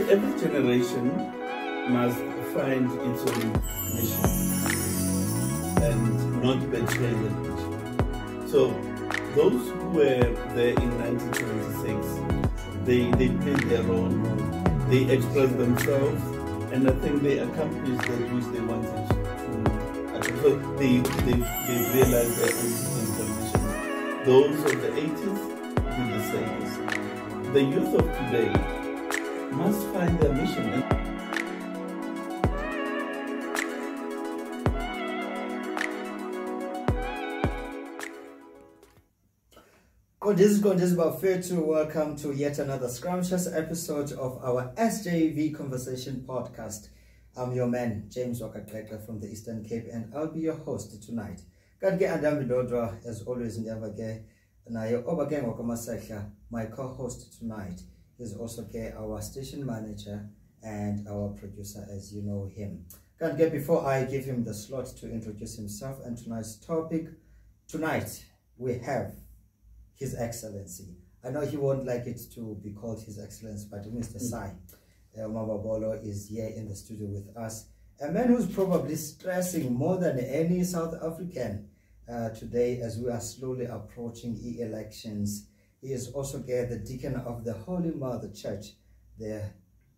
every generation must find its own mission and not betray that mission. So those who were there in 1976, they played their role, they expressed themselves, and I think they accomplished that which they wanted to. So they realized their own system mission. Those of the 80s did the same. The youth of today must find their mission. This is about fair to welcome to yet another scrumptious episode of our SJV Conversation podcast. I'm your man, James Wakaklekla from the Eastern Cape, and I'll be your host tonight. Kanke Adam Dodra, as always, never get nayo obageng wakamasehla. My co-host tonight is also our station manager and our producer, as you know him. Kanke, before I give him the slot to introduce himself and tonight's topic, tonight we have His Excellency. I know he won't like it to be called His Excellency, but Mr. Sai Mababolo is here in the studio with us. A man who's probably stressing more than any South African today as we are slowly approaching elections. He is also the deacon of the Holy Mother Church, the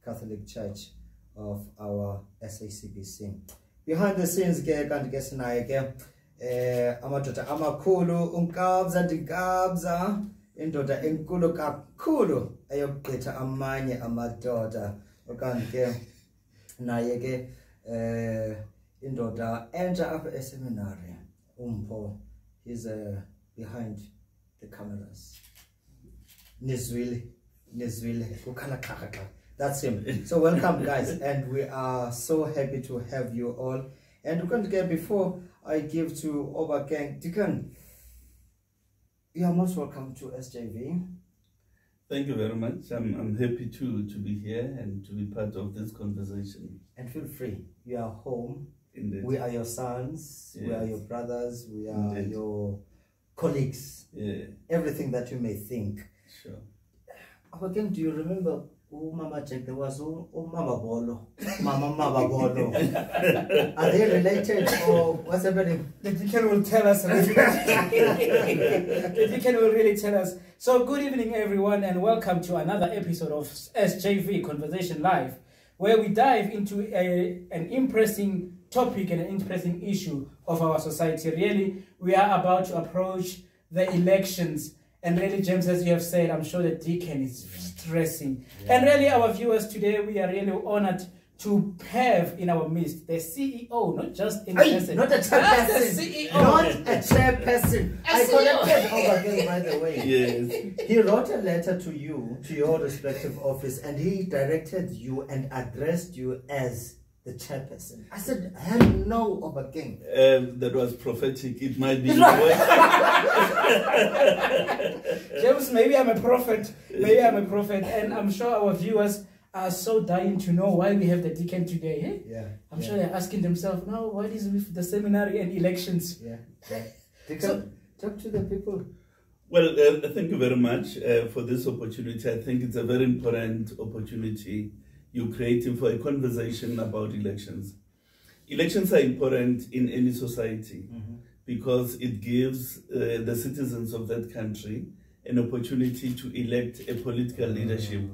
Catholic Church of our SACBC. Behind the scenes, amadoda amakhulu unkabza ndikabza indoda enkulu kakhulu eyogqitha amanye amadoda okanye ke naye ke indoda entsha apha eseminary umpho. He's behind the cameras. Nizwile kukhala xhaxha. That's him. So welcome guys, and we are so happy to have you all. And we're going to get, before I give to Obakeng, Deacon, you are most welcome to SJV. Thank you very much. I'm happy to be here and to be part of this conversation. And feel free. You are home. Indeed. We are your sons. Yes. We are your brothers. We are Indeed. your colleagues. Yeah. Everything that you may think. Sure. Obakeng, do you remember Mama Jack? There was Mama Bolo. Mama Bolo. Are they related or what's happening? The deacon will tell us. The deacon will really tell us. So good evening everyone, and welcome to another episode of SJV Conversation Live, where we dive into an interesting topic and an interesting issue of our society. Really, we are about to approach the elections. And really, James, as you have said, I'm sure the deacon is stressing. Yeah. And really, our viewers today, we are really honored to have in our midst the CEO, not just in person. Not a chairperson. The CEO. Not a chairperson. I collected Obakeng, by the way. Yes. He wrote a letter to you, to your respective office, and he directed you and addressed you as the chairperson. I said, hell no, Obakeng. That was prophetic. It might be. James, maybe I'm a prophet. Maybe I'm a prophet. And I'm sure our viewers are so dying to know why we have the deacon today. Eh? Yeah. I'm sure they're asking themselves, now, what is with the seminary and elections? Yeah. Deacon, talk to the people. Well, thank you very much for this opportunity. I think it's a very important opportunity you're creating for a conversation about elections. Elections are important in any society because it gives the citizens of that country an opportunity to elect a political leadership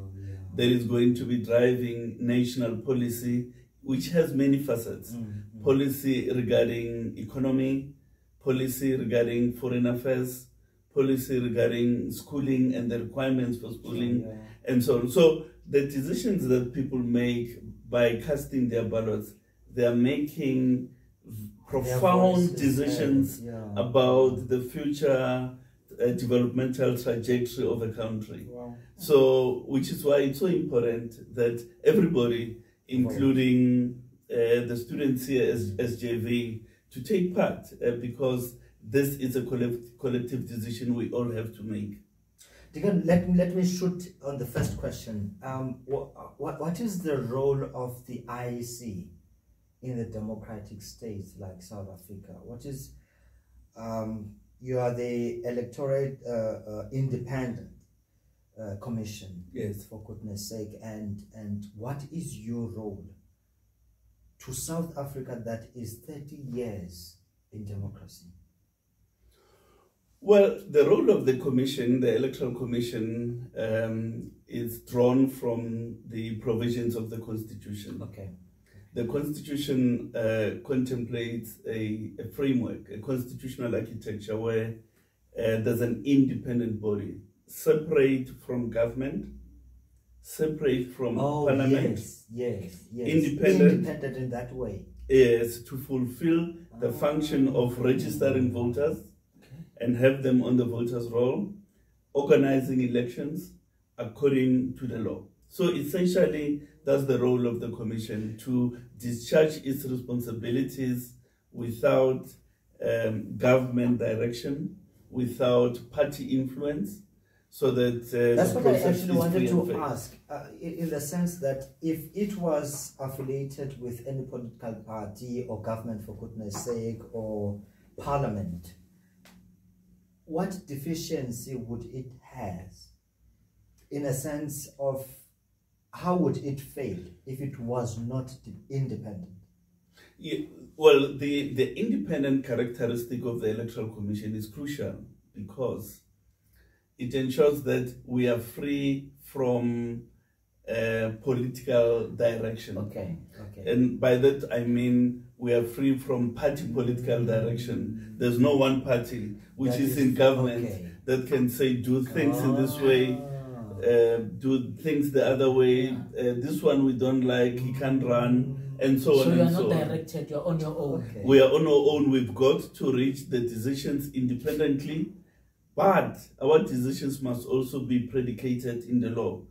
that is going to be driving national policy, which has many facets. Policy regarding economy, policy regarding foreign affairs, policy regarding schooling and the requirements for schooling, and so on. So the decisions that people make by casting their ballots, they are making profound decisions about the future developmental trajectory of a country. Wow. So, which is why it's so important that everybody, including the students here as SJV, to take part because this is a collective decision we all have to make. Let me shoot on the first question. What is the role of the IEC in the democratic states like South Africa? What is you are the electorate independent. Commission. Yes. For goodness sake, and what is your role to South Africa that is 30 years in democracy? Well, the role of the Commission, the Electoral Commission, is drawn from the provisions of the Constitution. Okay. The Constitution contemplates a framework, a constitutional architecture where there's an independent body, separate from government, separate from parliament. Yes. Independent in that way. Is to fulfill the function of registering voters and have them on the voters' roll, organizing elections according to the law. So essentially, that's the role of the Commission, to discharge its responsibilities without government direction, without party influence, so that that's the what I process actually is wanted free and to fair. ask, in the sense that if it was affiliated with any political party or government, for goodness sake, or parliament, what deficiency would it have, in a sense of how would it fail if it was not independent? Yeah, well, the independent characteristic of the Electoral Commission is crucial because it ensures that we are free from political direction. Okay. And by that I mean we are free from party political direction. There's no one party which is in government that can say do things in this way, do things the other way, this one we don't like, he can't run, and so on and so on. So you're not directed, you're on your own. Okay. We are on our own. We've got to reach the decisions independently, but our decisions must also be predicated in the law.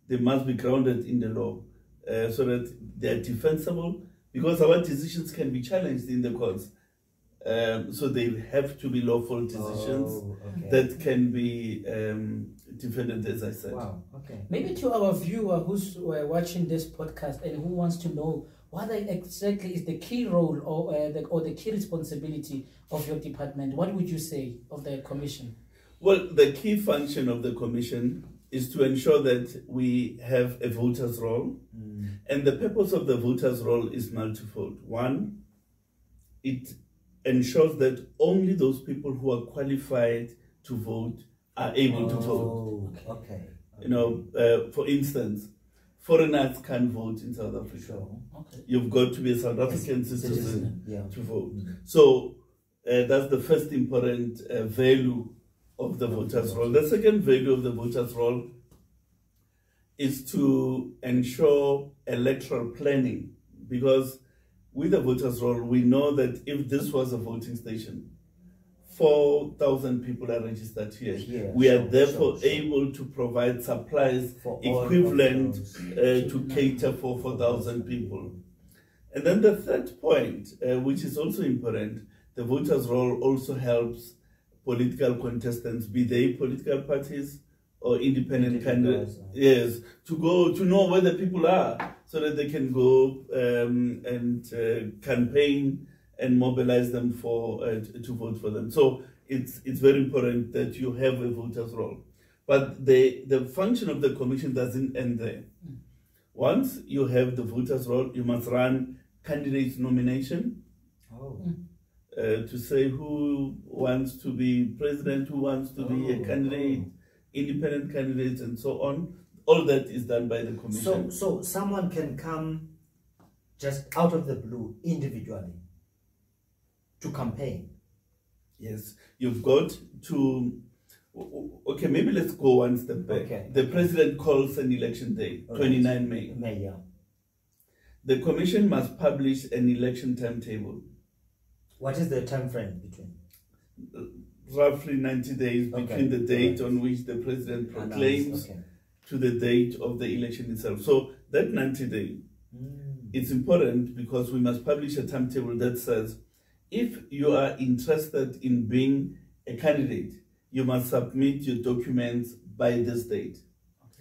They must be grounded in the law so that they are defensible, because our decisions can be challenged in the courts. So they have to be lawful decisions that can be defended, as I said. Wow. Okay. Maybe to our viewer who's watching this podcast and who wants to know what exactly is the key role or the key responsibility of your department, what would you say of the Commission? Well, the key function of the Commission is to ensure that we have a voter's roll. And the purpose of the voter's roll is multifold. One, it ensures that only those people who are qualified to vote are able to vote. Okay. You know, for instance, foreigners can't vote in South Africa. Sure. Okay. You've got to be a South African citizen Yeah. to vote. So that's the first important value of the voters' roll. The second value of the voters' roll is to ensure electoral planning, because with the voters' roll, we know that if this was a voting station, 4,000 people are registered here. We are therefore able to provide supplies equivalent to cater for 4,000 people. And then the third point, which is also important, the voters' roll also helps political contestants, be they political parties or independent candidates, to know where the people are, so that they can go and campaign and mobilize them to vote for them. So it's very important that you have a voters' roll. But the function of the Commission doesn't end there. Once you have the voters' roll, you must run candidate nomination. To say who wants to be president, who wants to be a candidate, independent candidates, and so on. All that is done by the Commission. So someone can come just out of the blue, individually, to campaign. Yes, you've got to. Okay, maybe let's go one step back. The president calls an election day, 29 May. The Commission must publish an election timetable. What is the time frame between? Roughly 90 days between the date on which the president proclaims to the date of the election itself. So that 90 days, it's important because we must publish a timetable that says, if you are interested in being a candidate, you must submit your documents by this date.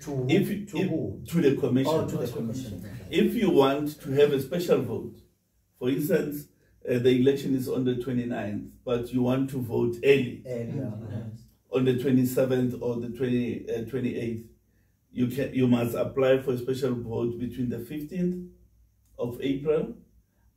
To who? To the Commission. Oh, to the Commission. If you want to have a special vote, for instance, the election is on the 29th, but you want to vote early on the 27th or the 28th, you must apply for a special vote between the 15th of April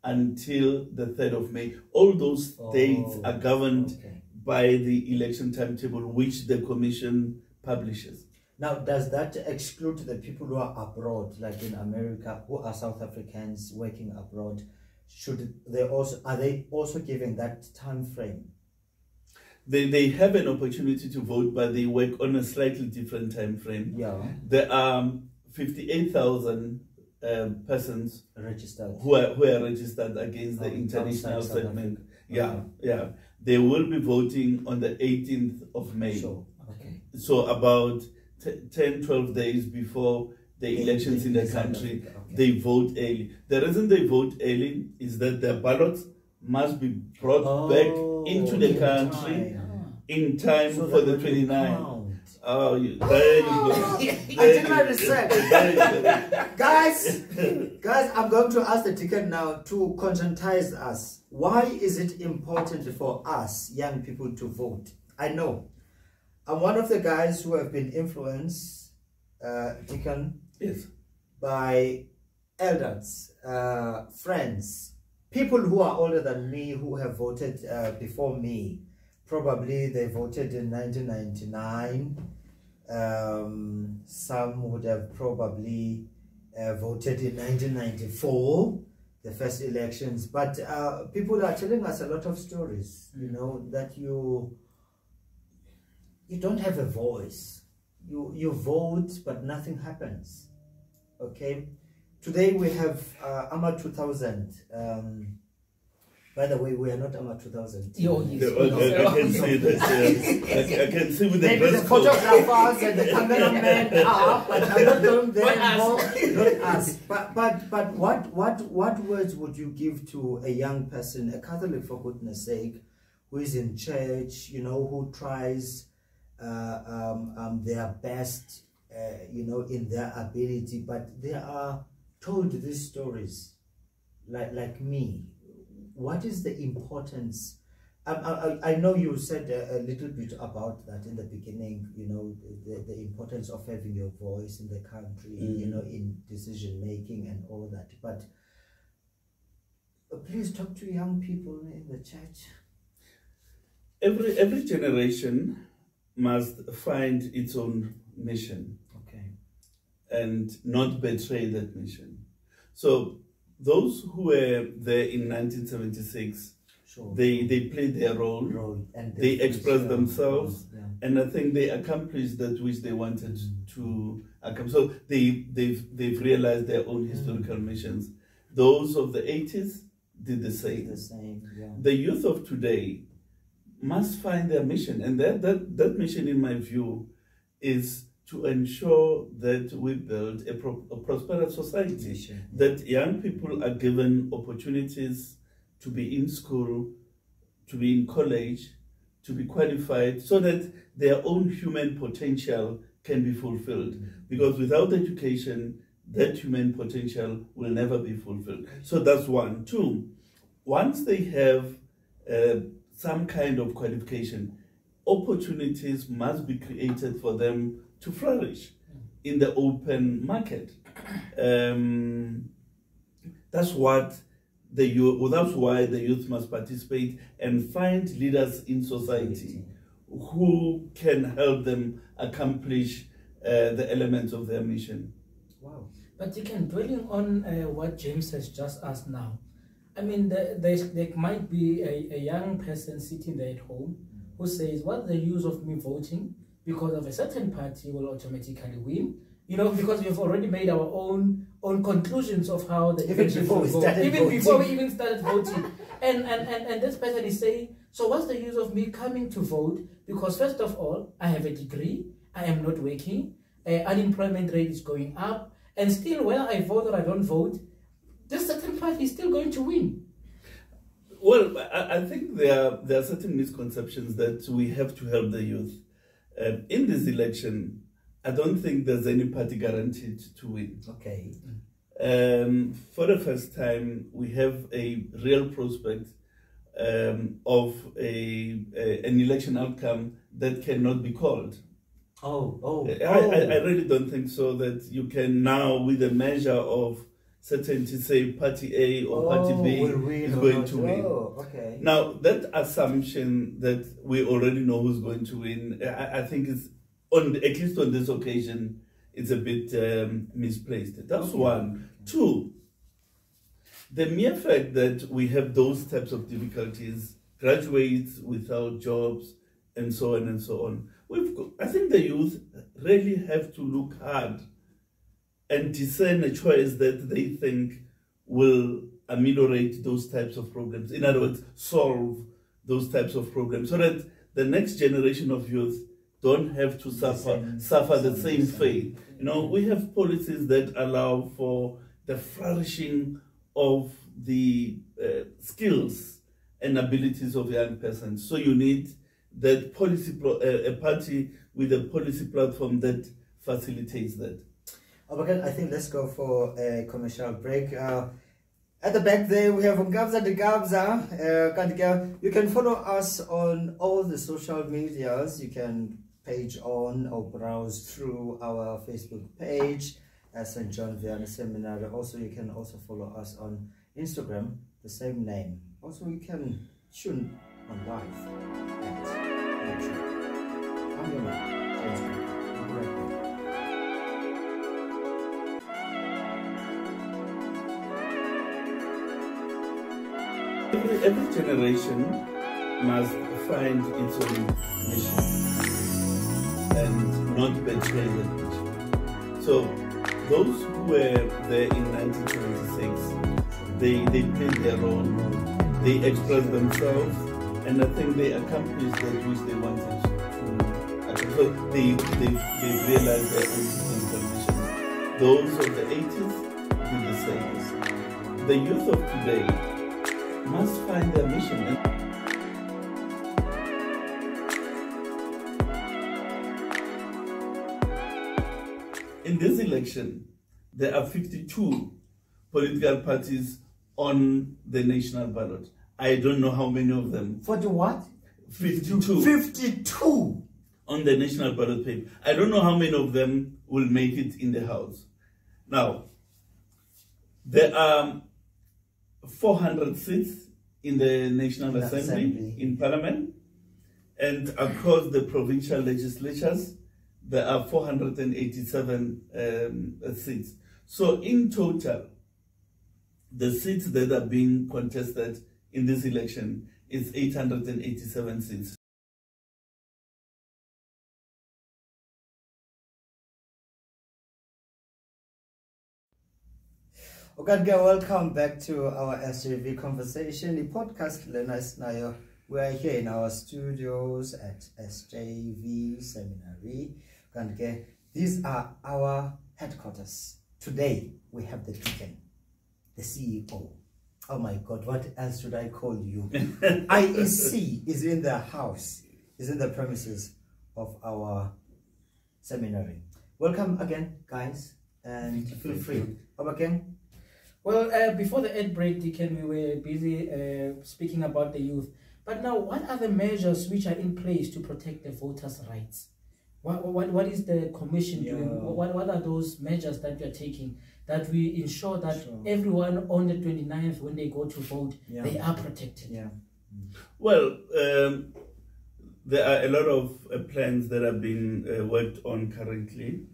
until the 3rd of May. All those dates are governed by the election timetable which the Commission publishes. Now, does that exclude the people who are abroad, like in America, who are South Africans working abroad? Are they also given that time frame? They have an opportunity to vote, but they work on a slightly different time frame. Yeah. There are 58,000 persons registered who are registered against the international settlement. Yeah. They will be voting on the 18th of May. Sure. Okay. So about 10, 12 days before the elections in the country, they vote early. The reason they vote early is that their ballots must be brought back into the country in time for the 29th. Oh, there you go. I did my research. Guys, I'm going to ask the ticket now to conscientize us. Why is it important for us, young people, to vote? I know. I'm one of the guys who have been influenced, Deacon, yes, by elders, friends, people who are older than me who have voted before me. Probably they voted in 1999. Some would have probably voted in 1994, the first elections. But people are telling us a lot of stories, you know, that you don't have a voice. You vote, but nothing happens. Okay. Today we have AMA 2000. By the way, we are not AMA 2000. Oh, yes. I can see that. I can see with the maybe the dress code. photographers and the cameramen are, but I'm not going there anymore. Not us. But what words would you give to a young person, a Catholic for goodness sake, who is in church, you know, who tries their best, you know, in their ability, but they are told these stories, like me. What is the importance? I know you said a little bit about that in the beginning, you know, the importance of having your voice in the country, you know, in decision making and all that. But please talk to young people in the church. Every generation must find its own mission, and not betray that mission. So those who were there in 1976, they played their role and they expressed themselves, and I think they accomplished that which they wanted to accomplish. So they've realized their own historical missions. Those of the 80s did the same. The youth of today must find their mission, and that mission, in my view, is to ensure that we build a prosperous society, that young people are given opportunities to be in school, to be in college, to be qualified, so that their own human potential can be fulfilled. Because without education, that human potential will never be fulfilled. So that's one. Two, once they have some kind of qualification, opportunities must be created for them to flourish in the open market. That's what that's why the youth must participate and find leaders in society who can help them accomplish the elements of their mission. Wow. But you can dwelling on what James has just asked now. I mean, there might be a young person sitting there at home who says, what's the use of me voting? Because of a certain party will automatically win. You know, because we've already made our own conclusions of how the even before we even started voting. and this person is saying, so what's the use of me coming to vote? Because first of all, I have a degree, I am not working, unemployment rate is going up, and still whether I vote or I don't vote, this certain party is still going to win. Well, I think there are certain misconceptions that we have to help the youth. In this election, I don't think there's any party guaranteed to win. Okay. For the first time, we have a real prospect of an election outcome that cannot be called. I really don't think so that you can now, with a measure of certainty, say party A or party B is going to win. Okay. Now, that assumption that we already know who's going to win, I think is, at least on this occasion, it's a bit misplaced. That's one. Two, the mere fact that we have those types of difficulties, graduates without jobs, and so on and so on, I think the youth really have to look hard and discern a choice that they think will ameliorate those types of problems. In other words, solve those types of problems so that the next generation of youth don't have to suffer the same fate. You know, we have policies that allow for the flourishing of the skills and abilities of young persons. So you need that policy, a party with a policy platform that facilitates that. Okay, I think let's go for a commercial break. At the back there, we have Ngabza de Gabza. You can follow us on all the social medias. You can page on or browse through our Facebook page, St. John Vianney Seminary. Also, you can also follow us on Instagram, the same name. Also, you can tune on live at YouTube. I'm your man, James Brown. I'll be right back. Every generation must find its own mission and not betray that mission. So those who were there in 1976, they played their role, they expressed themselves, and I think they accomplished that which they wanted to. So they realized their own conditions. Those of the 80s did the same. The youth of today must find their mission. In this election, there are 52 political parties on the national ballot. I don't know how many of them. 40 what? 52. 52 on the national ballot paper. I don't know how many of them will make it in the House. Now, there are 400 seats in the National Assembly, in Parliament, and across the provincial legislatures, there are 487 seats. So in total, the seats that are being contested in this election is 887 seats. Okay, welcome back to our SJV conversation, the podcast. We are here in our studios at SJV Seminary. These are our headquarters. Today we have the Deacon, the CEO. Oh my God, what else should I call you? IEC is in the house, is in the premises of our seminary. Welcome again, guys, and feel free. Again. Well, before the ad break, Deacon, we were busy speaking about the youth. But now, what are the measures which are in place to protect the voters' rights? What is the commission doing? What are those measures that we are taking that we ensure that everyone on the 29th, when they go to vote, they are protected? Well, there are a lot of plans that are being worked on currently.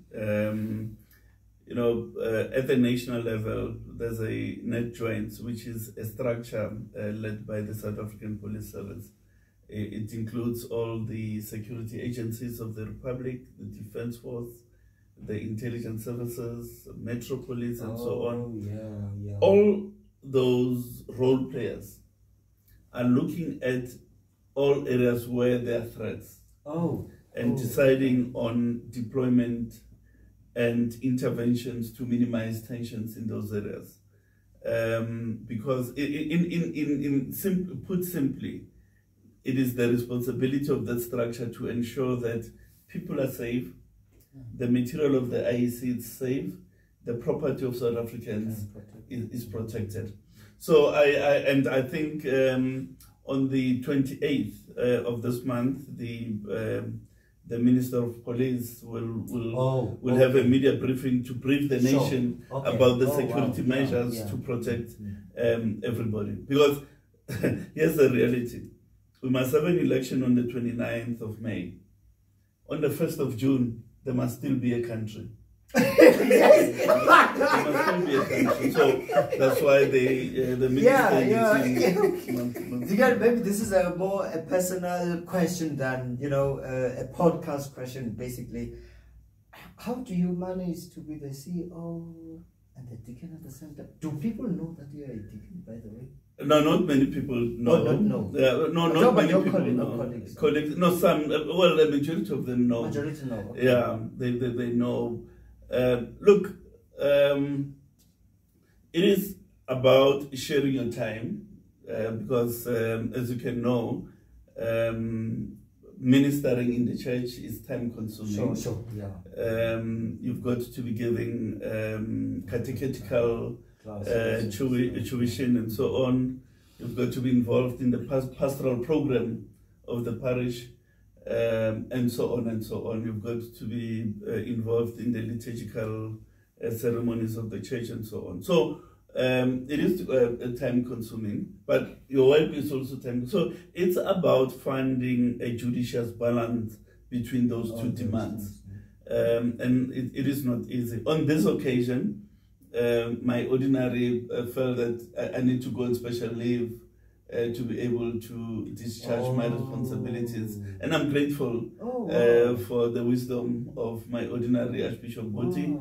You know, at the national level, there's a net joint, which is a structure led by the South African Police Service. It includes all the security agencies of the Republic, the Defence Force, the intelligence services, Metro Police, and so on. All those role players are looking at all areas where there are threats and deciding on deployment and interventions to minimize tensions in those areas. Because put simply, it is the responsibility of that structure to ensure that people are safe, the material of the IEC is safe, the property of South Africans is protected. So I think on the 28th of this month, the the Minister of Police will have a media briefing to brief the nation about the security measures to protect everybody. Because here's the reality. We must have an election on the 29th of May. On the 1st of June, there must still be a country. There must still be a country. So that's why the minister maybe this is a personal question than a podcast question. Basically, how do you manage to be the CEO and the deacon at the same time? Do people know that you are a deacon, by the way? No, not many people know. Not know. Not many people know. Colleagues. No, some. Well, the majority of them know. Majority know. Okay. Yeah, they know. Look, it is about sharing your time because, as you can know, ministering in the church is time consuming. Sure, yeah. You've got to be giving catechetical tuition and so on. You've got to be involved in the pastoral program of the parish and so on and so on. You've got to be involved in the liturgical ceremonies of the church and so on. So it is time consuming, but your work is also time. So it's about finding a judicious balance between those two demands. And it is not easy. On this occasion, my ordinary felt that I need to go on special leave to be able to discharge my responsibilities. And I'm grateful for the wisdom of my ordinary Archbishop Buti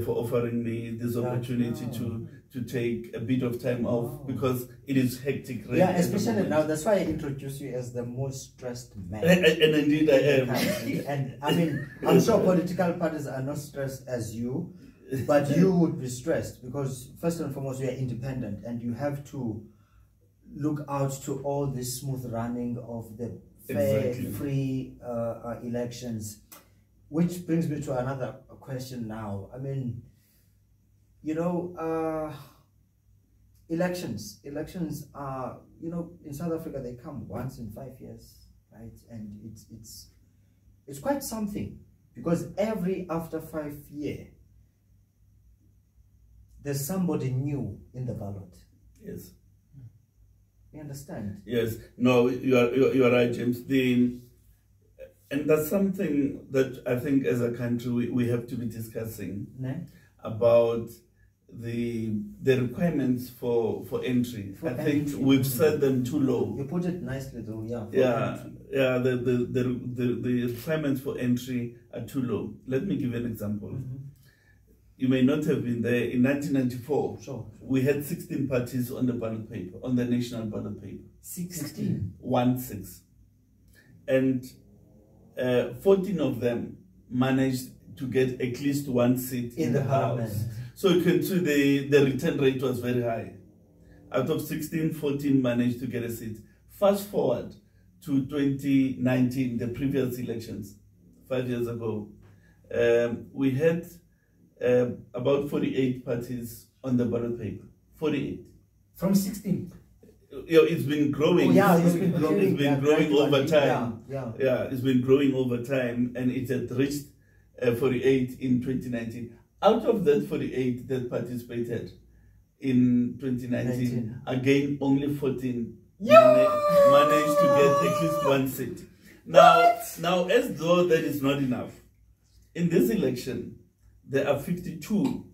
for offering me this opportunity to take a bit of time off because it is hectic. Yeah, especially now. That's why I introduced you as the most stressed man. And indeed I am. And I mean, I'm sure political parties are not stressed as you, but you would be stressed because first and foremost, you are independent and you have to look out to all this smooth running of the fair, free elections. Which brings me to another question now. I mean, elections are, in South Africa, they come once in 5 years, right? And it's quite something because after 5 years, there's somebody new in the ballot. Yes. You understand? Yes. No, you are right, James. And that's something that I think as a country we have to be discussing about the requirements for entry. I think we've set them too low. You put it nicely though, yeah. Yeah. The requirements for entry are too low. Let me give you an example. You may not have been there. In 1994, we had 16 parties on the ballot paper, on the national ballot paper. 16? 16. And 14 of them managed to get at least one seat in the House. So you can see the return rate was very high. Out of 16, 14 managed to get a seat. Fast forward to 2019, the previous elections, 5 years ago, we had about 48 parties on the ballot paper. 48. From 16? It's been growing. It's been growing. It's been growing over time. Yeah, it's been growing over time, and it had reached 48 in 2019. Out of that 48 that participated in 2019, again only 14 managed to get at least one seat. Now, as though that is not enough, in this election, there are 52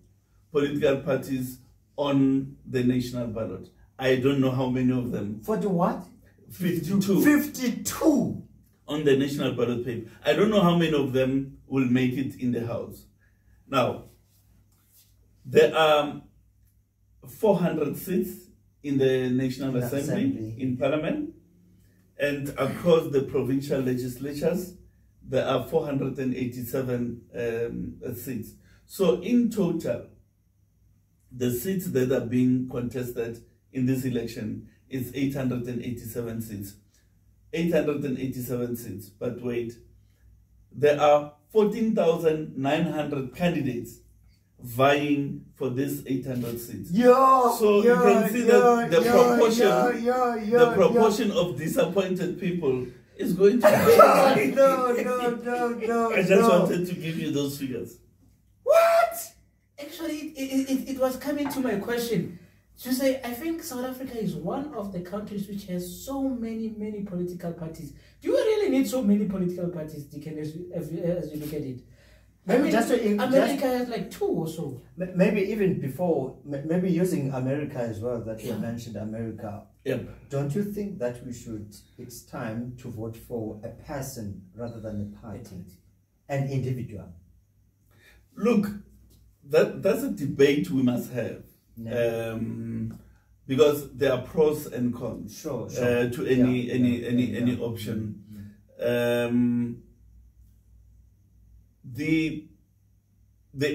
political parties on the national ballot. I don't know how many of them. 40 what? 52. 52 on the national ballot paper. I don't know how many of them will make it in the House. Now, there are 400 seats in the National Assembly, in Parliament, and across the provincial legislatures, there are 487 seats. So in total, the seats that are being contested in this election is 887 seats. 887 seats. But wait, there are 14,900 candidates vying for this 800 seats. So you can see that the proportion of disappointed people is going to no. I just wanted to give you those figures. What? Actually, it was coming to my question. To say, I think South Africa is one of the countries which has so many political parties. Do you really need so many political parties, Deacon, as you look at it? America has like 2 or so. Maybe even before, maybe using America as well, that you mentioned America. Yep. Don't you think that it's time to vote for a person rather than a party, an individual? Look, that's a debate we must have. No. Because there are pros and cons sure. To any option. The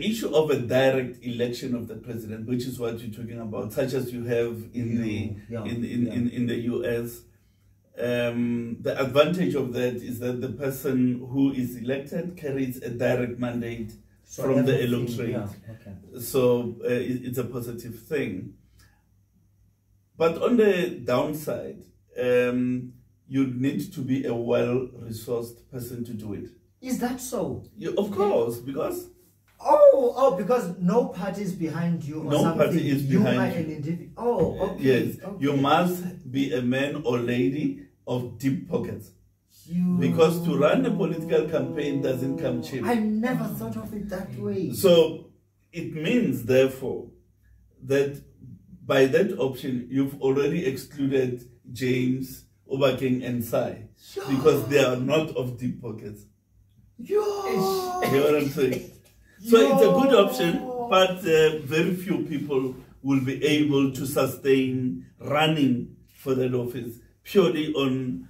issue of a direct election of the president, which is what you're talking about, such as you have in the US, the advantage of that is that the person who is elected carries a direct mandate from the electorate. So it's a positive thing. But on the downside, you need to be a well-resourced person to do it. Is that so? Of course, because... because no party is behind you or no something. Party is behind you. Are an individual. Okay. Yes, you must be a man or lady of deep pockets. Because to run a political campaign doesn't come cheap. I never thought of it that way. So it means, therefore, that by that option, you've already excluded James, Obakeng, and Sai, because they are not of deep pockets. You know what I'm saying? So it's a good option, but very few people will be able to sustain running for that office purely on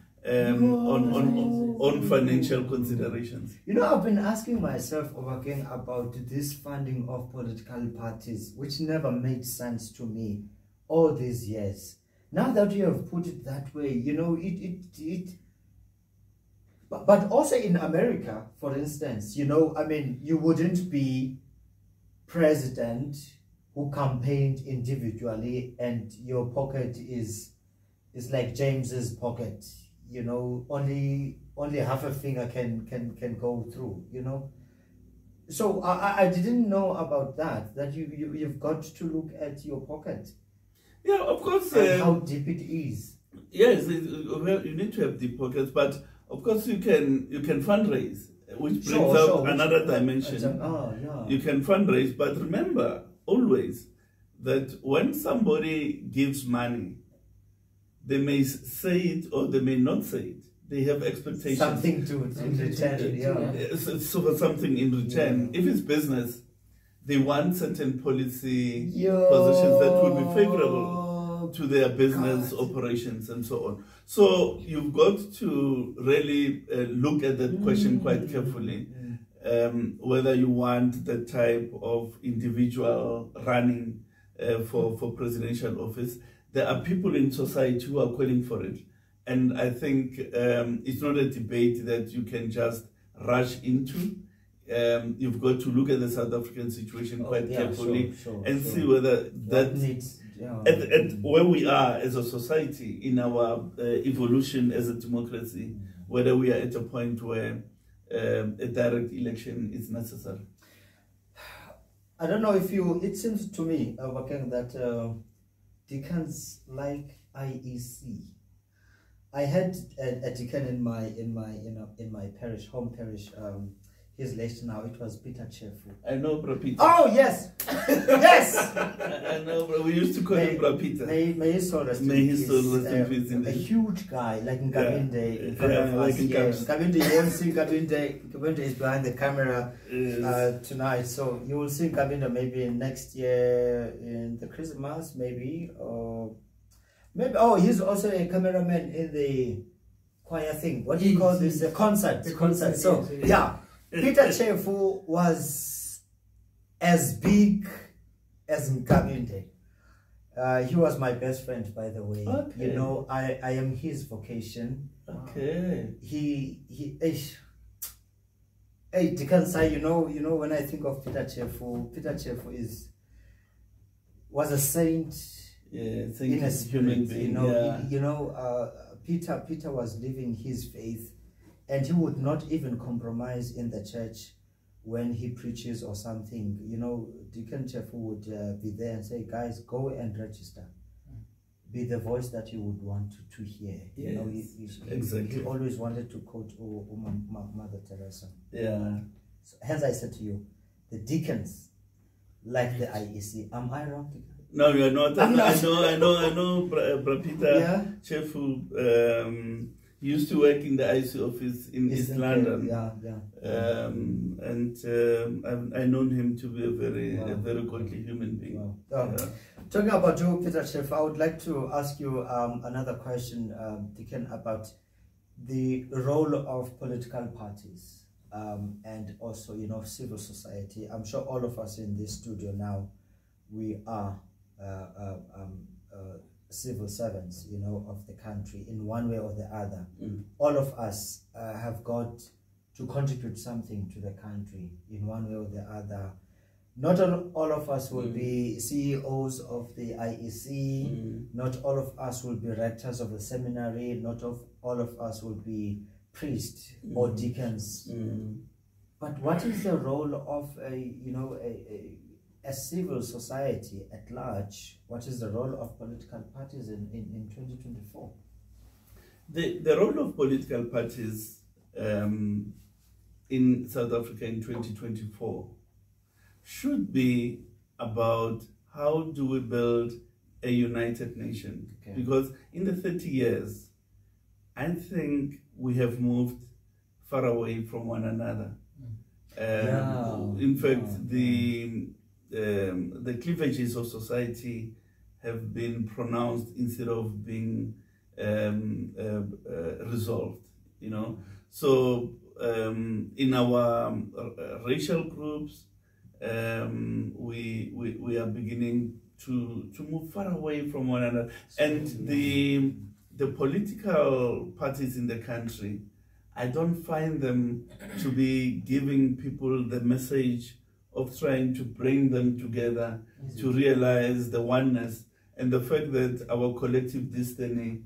financial considerations. You know, I've been asking myself again about this funding of political parties, which never made sense to me all these years. Now that you have put it that way, you know, but also in America, for instance, you know, I mean, you wouldn't be president who campaigned individually and your pocket is like James's pocket. You know, only half a finger can go through, you know. So I didn't know about that you've got to look at your pocket. Yeah, of course. And how deep it is. Yes, well, you need to have deep pockets, but of course you can fundraise, which brings up another dimension. You can fundraise, but remember always that when somebody gives money, they may say it or they may not say it. They have expectations. Something in return. So for something in return. If it's business, they want certain policy positions that will be favorable to their business operations and so on. So you've got to really look at that question quite carefully, whether you want the type of individual running for presidential office. There are people in society who are calling for it. And I think it's not a debate that you can just rush into. You've got to look at the South African situation quite carefully and see whether that needs, at where we are as a society in our evolution as a democracy, whether we are at a point where a direct election is necessary. I don't know if it seems to me, that deacons like IEC. I had a deacon in my parish, home parish. He's late now. It was Peter Chefu. I know Bro Peter. Oh yes, yes. I know. Bro. We used to call him Bro Peter. May his soul rest in peace. A huge guy, like in Kabinde, in front of us. Kabinde, you won't see Kabinde. Kabinde is behind the camera tonight, so you will see Kabinde maybe next year in the Christmas, maybe, or maybe. Oh, he's also a cameraman in the choir thing. What do you call this? The concert. The concert. So yeah. Peter Chefu was as big as Nkabinde. He was my best friend, by the way. Okay. You know, I am his vocation. Okay. Hey, Dikansai, you know, when I think of Peter Chefu was a saint. Yeah, in a spirit. You know, Peter was living his faith, and he would not even compromise in the church when he preaches or something. You know, Deacon Chefu would be there and say, guys, go and register. Be the voice that you would want to hear. Yes, you know, exactly. He always wanted to quote Mother Teresa. Yeah. So, hence I said to you, the deacons like the IEC. Am I wrong? No, you're not. I'm not. I know, Bra Peter Yeah. Chefu used to work in the IEC office in East London. And I've known him to be a very godly human being. Wow. Talking about you, Peter Chefu, I would like to ask you another question, Deacon, about the role of political parties and also, you know, civil society. I'm sure all of us in this studio now, we are civil servants, you know, of the country in one way or the other. All of us have got to contribute something to the country in one way or the other. Not all of us will be CEOs of the IEC, not all of us will be rectors of the seminary, not all of us will be priests or deacons. But what is the role of a civil society at large? What is the role of political parties in 2024? The role of political parties in South Africa in 2024 should be about how do we build a united nation. Okay. Because in the 30 years, I think we have moved far away from one another. In fact, the cleavages of society have been pronounced instead of being resolved, you know. So in our racial groups, we are beginning to move far away from one another. And the political parties in the country, I don't find them to be giving people the message of trying to bring them together, to realize the oneness and the fact that our collective destiny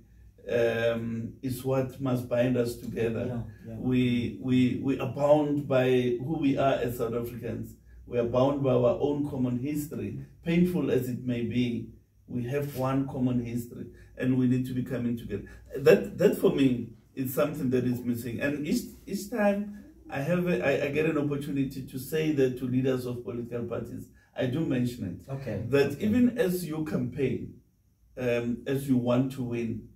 is what must bind us together. We are bound by who we are as South Africans. We are bound by our own common history. Painful as it may be, we have one common history and we need to be coming together. That for me is something that is missing. And each time I get an opportunity to say that to leaders of political parties, I do mention it. Even as you campaign, as you want to win,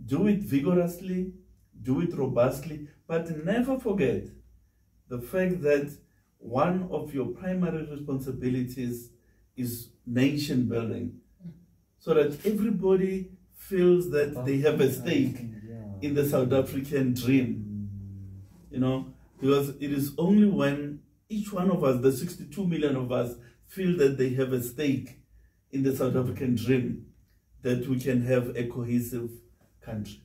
do it vigorously, do it robustly, but never forget the fact that one of your primary responsibilities is nation building, so that everybody feels that they have a stake in the South African dream, you know, because it is only when each one of us, the 62 million of us, feel that they have a stake in the South African dream, that we can have a cohesive country.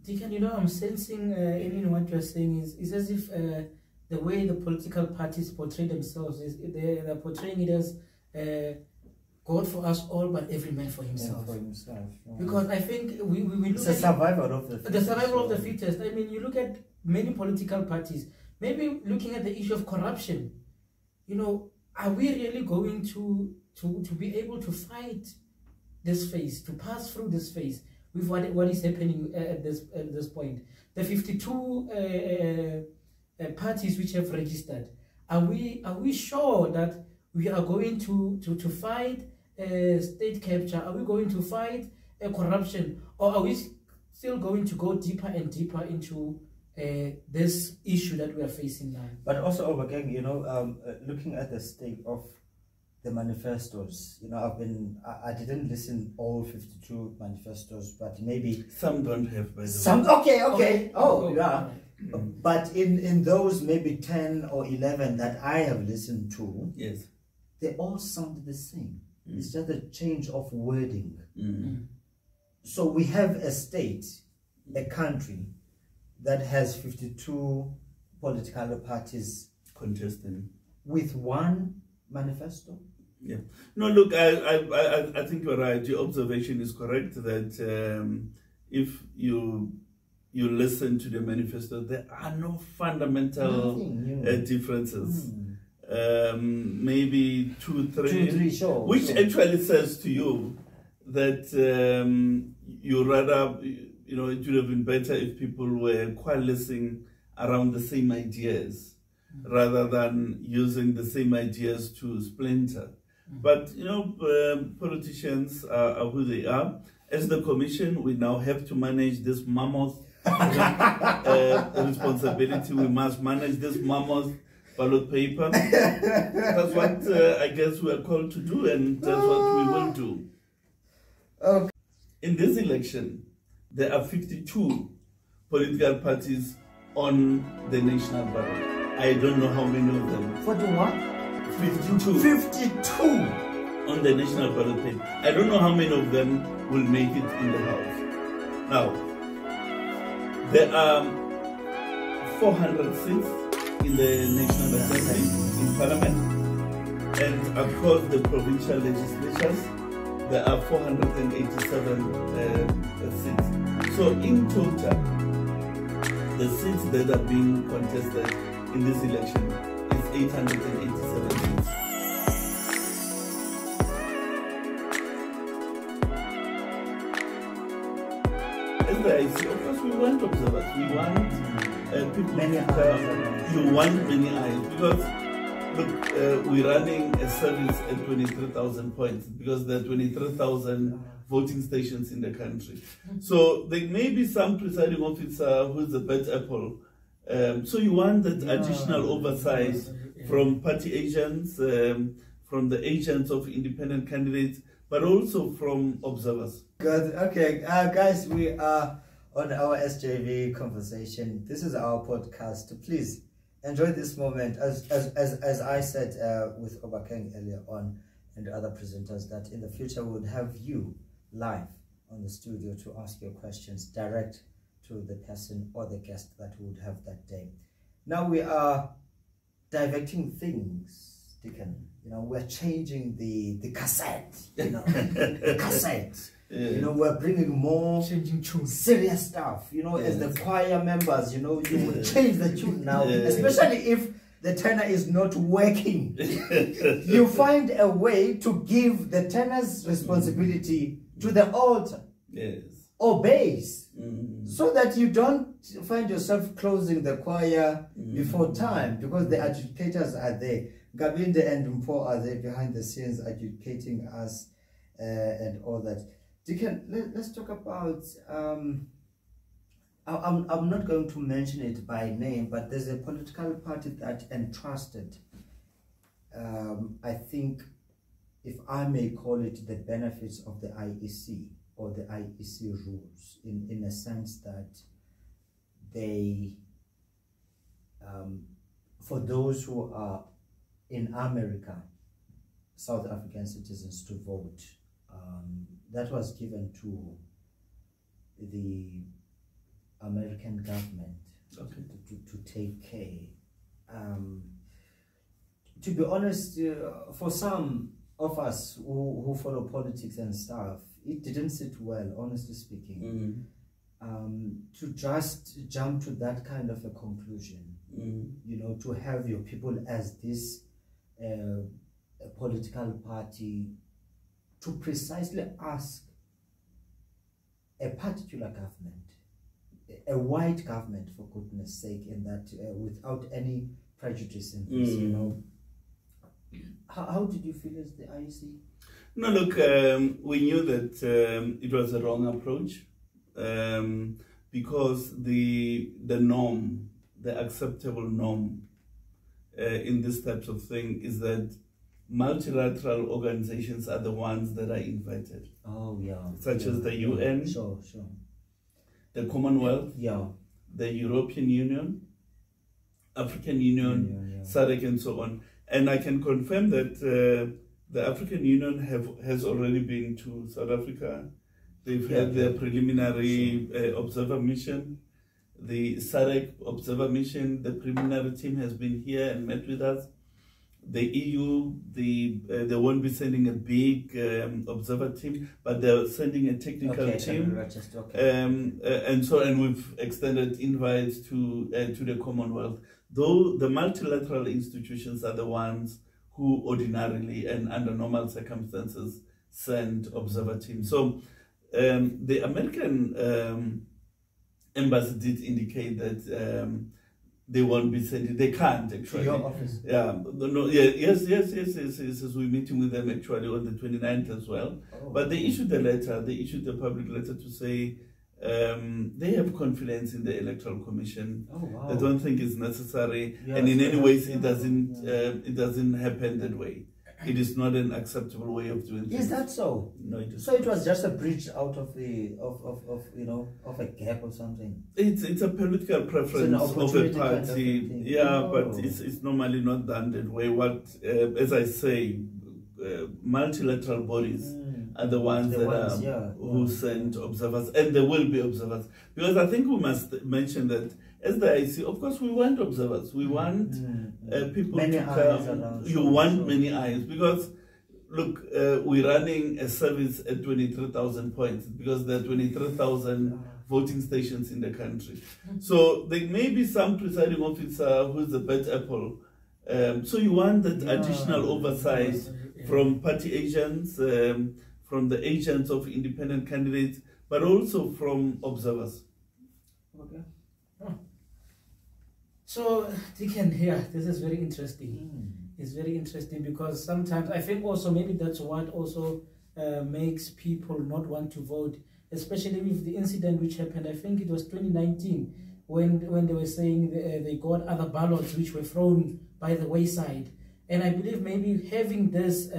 Deacon, you know, I'm sensing in what you're saying is as if the way the political parties portray themselves is they're portraying it as God for us all, but every man for himself. Because I think we look it's a survival of the fittest. The survival of the fittest. I mean, you look at many political parties, maybe looking at the issue of corruption. You know, are we really going to be able to fight this phase, to pass through this phase with what is happening at this point? The 52 parties which have registered, are we sure that we are going to fight state capture? Are we going to fight corruption, or are we still going to go deeper and deeper into this issue that we are facing now? But also, again, you know, looking at the state of the manifestos, you know, I didn't listen all 52 manifestos, but maybe some don't have, by the way. Some okay. Oh yeah. But in those maybe 10 or 11 that I have listened to, yes, they all sound the same. It's just a change of wording. So we have a state, a country that has 52 political parties contesting with one manifesto. Yeah. No, look, I think you're right. Your observation is correct that if you listen to the manifesto, there are no fundamental differences. Maybe two, three, sure, which actually says to you that you rather, it would have been better if people were coalescing around the same ideas rather than using the same ideas to splinter. But, politicians are who they are. As the Commission, we now have to manage this mammoth responsibility. We must manage this mammoth ballot paper. That's what I guess we are called to do, and that's what we will do. Okay. In this election, there are 52 political parties on the national ballot. I don't know how many of them. 41? 52. 52! On the national ballot paper. I don't know how many of them will make it in the House. Now, there are 400 seats in the National Assembly, in Parliament, and across the provincial legislatures, there are 487 seats. So in total, the seats that are being contested in this election is 887 seats. As the IEC, of course, we want observers. We want people many eyes. You want many eyes because look, we're running a service at 23,000 points because there are 23,000 voting stations in the country. So there may be some presiding officer who's a bad apple. So you want that additional oversight from party agents, from the agents of independent candidates, but also from observers. Good. Okay, guys, we are on our SJV conversation. This is our podcast. Please enjoy this moment. As I said with Obakeng earlier on and other presenters, that in the future we would have you live on the studio to ask your questions direct to the person or the guest that we would have that day. Now we are diverting things, Deacon. We're changing the cassette. The cassette. We're bringing more serious stuff. As the choir members, you will change the tune now, especially if the tenor is not working. You find a way to give the tenor's responsibility to the altar. Yes. Or bass, so that you don't find yourself closing the choir before time, because the adjudicators are there. Gabinde and Mpo are there behind the scenes adjudicating us and all that. Deacon, let's talk about, I'm not going to mention it by name, but there's a political party that entrusted, I think, if I may call it, the benefits of the IEC or the IEC rules, in a sense that they, for those who are in America, South African citizens to vote, that was given to the American government to take care. To be honest, for some of us who follow politics and stuff, it didn't sit well, honestly speaking. To just jump to that kind of a conclusion, to have your people as this political party, to precisely ask a particular government, a white government, for goodness sake, in that without any prejudice in this, How did you feel as the IEC? No, look, we knew that it was a wrong approach because the norm, the acceptable norm in this types of thing is that multilateral organizations are the ones that are invited. Oh, yeah. Such as the UN, sure. the Commonwealth, the European Union, African Union, SADC, and so on. And I can confirm that the African Union has already been to South Africa. They've had their preliminary observer mission. The SADC observer mission, the preliminary team has been here and met with us. The EU, they won't be sending a big observer team, but they're sending a technical team. And we've extended invites to the Commonwealth. Though the multilateral institutions are the ones who ordinarily and under normal circumstances send observer teams. So the American embassy did indicate that they won't be sending. They can't actually. To your office. Yeah. No. Yeah. Yes. We're meeting with them actually on the 29th as well. Oh. But they issued a letter. They issued a public letter to say they have confidence in the Electoral Commission. Oh, wow. They don't think it's necessary, Yeah, and in any ways, it doesn't happen that way. It is not an acceptable way of doing things. Is that so? No, it is. So it was just a bridge out of the of a gap or something. It's a political preference of a party, kind of oh. But it's normally not done that way. What, as I say, multilateral bodies are the ones who send observers, and there will be observers. Because I think we must mention that as the IEC, of course, we want observers. We want people many to come. You want many eyes because, look, we're running a service at 23,000 points because there are 23,000 voting stations in the country. So there may be some presiding officer who's a bad apple. So you want that additional oversight from party agents, from the agents of independent candidates, but also from observers. Okay. Oh. So, Deacon, this is very interesting. It's very interesting because sometimes I think also maybe that's what also makes people not want to vote, especially with the incident which happened. I think it was 2019 when they were saying they got other ballots which were thrown by the wayside. And I believe maybe having this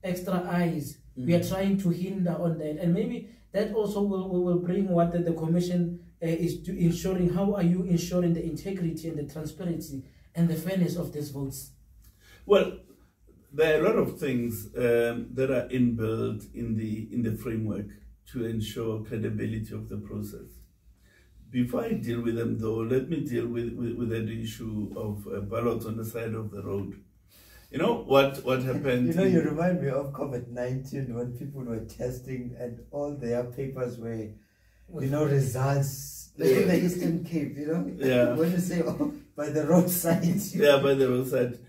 extra eyes, we are trying to hinder on that. And maybe that also will bring what the commission is to ensuring. How are you ensuring the integrity and the transparency and the fairness of these votes? Well, there are a lot of things that are inbuilt in the framework to ensure credibility of the process. Before I deal with them, though, let me deal with the issue of ballots on the side of the road. You know what happened? You remind me of COVID-19 when people were testing and all their papers were, results. Like in the Eastern Cape, Yeah. When you say, by the roadside. Yeah, by the roadside.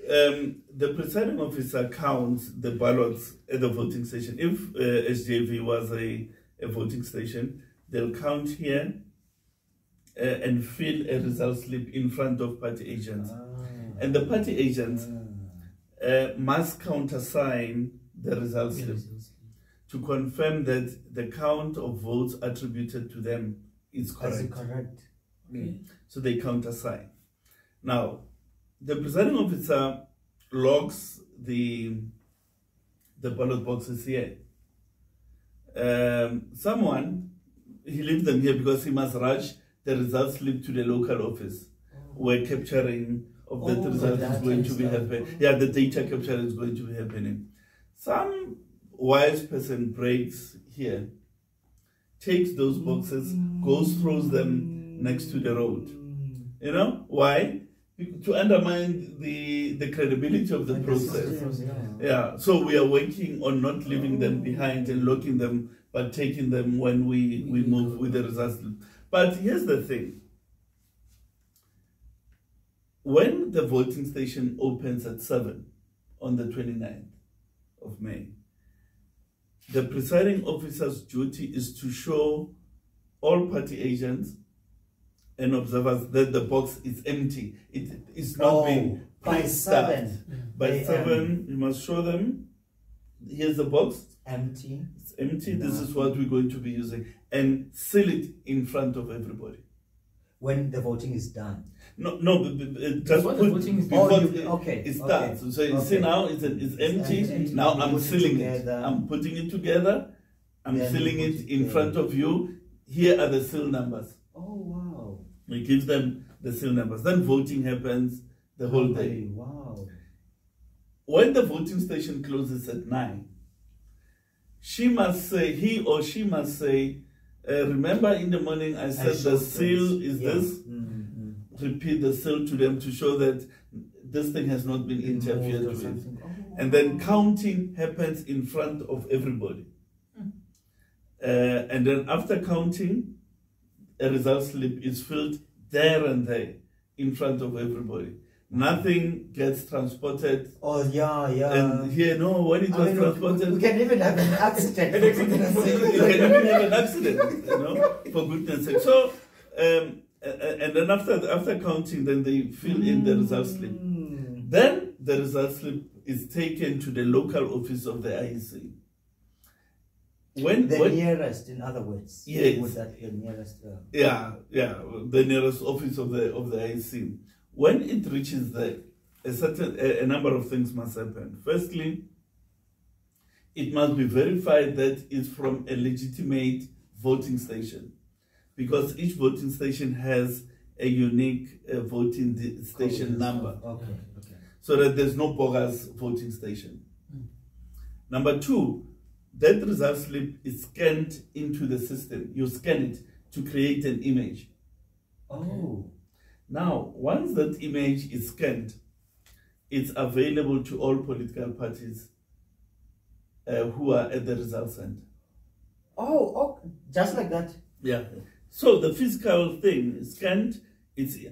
The presiding officer counts the ballots at the voting station. If SJV was a voting station, they'll count here and fill a result slip in front of party agents. And the party agents must countersign the result slip to confirm that the count of votes attributed to them is correct. Is correct? Okay. So they countersign. Now, the presiding officer logs the ballot boxes here. He leaves them here because he must rush the result slip to the local office where capturing of that result is going to be happening. Yeah, the data capture is going to be happening. Some wise person breaks here, takes those boxes, goes, throws them next to the road. Why? To undermine the credibility of the process. Yeah, so we are working on not leaving them behind and locking them, but taking them when we move with the results. But here's the thing. When the voting station opens at 7 on the 29th of May, the presiding officer's duty is to show all party agents and observers that the box is empty. It is not being by 7. By 7, you must show them. Here's the box. Empty. It's empty. This is what we're going to be using, and seal it in front of everybody. When the voting is done. No, just put before it starts. So you see now it's empty. Now I'm sealing it. I'm putting it together. I'm sealing it in front of you. Here are the seal numbers. Oh wow! We give them the seal numbers. Then voting happens the whole day. Wow! When the voting station closes at 9, he or she must say, remember in the morning I said the seal is this. Repeat the seal to them to show that this thing has not been interfered with. Oh. And then counting happens in front of everybody. And then after counting, a result slip is filled there and there in front of everybody. Nothing gets transported. Oh, yeah. And here, no, when it was transported... We can even have an accident. You can even have an accident, for goodness sake. So, and then after counting, then they fill in the result slip. Then the result slip is taken to the local office of the IEC. Nearest, in other words. Yes. Would that be the nearest? Yeah, the nearest office of the IEC. When it reaches there, a number of things must happen. Firstly, it must be verified that it's from a legitimate voting station, because each voting station has a unique voting station number. Okay. So that there's no bogus voting station. Number two, that result slip is scanned into the system. You scan it to create an image. Oh. Now, once that image is scanned, it's available to all political parties who are at the result center. Oh, just like that? Yeah. So the physical thing is scanned.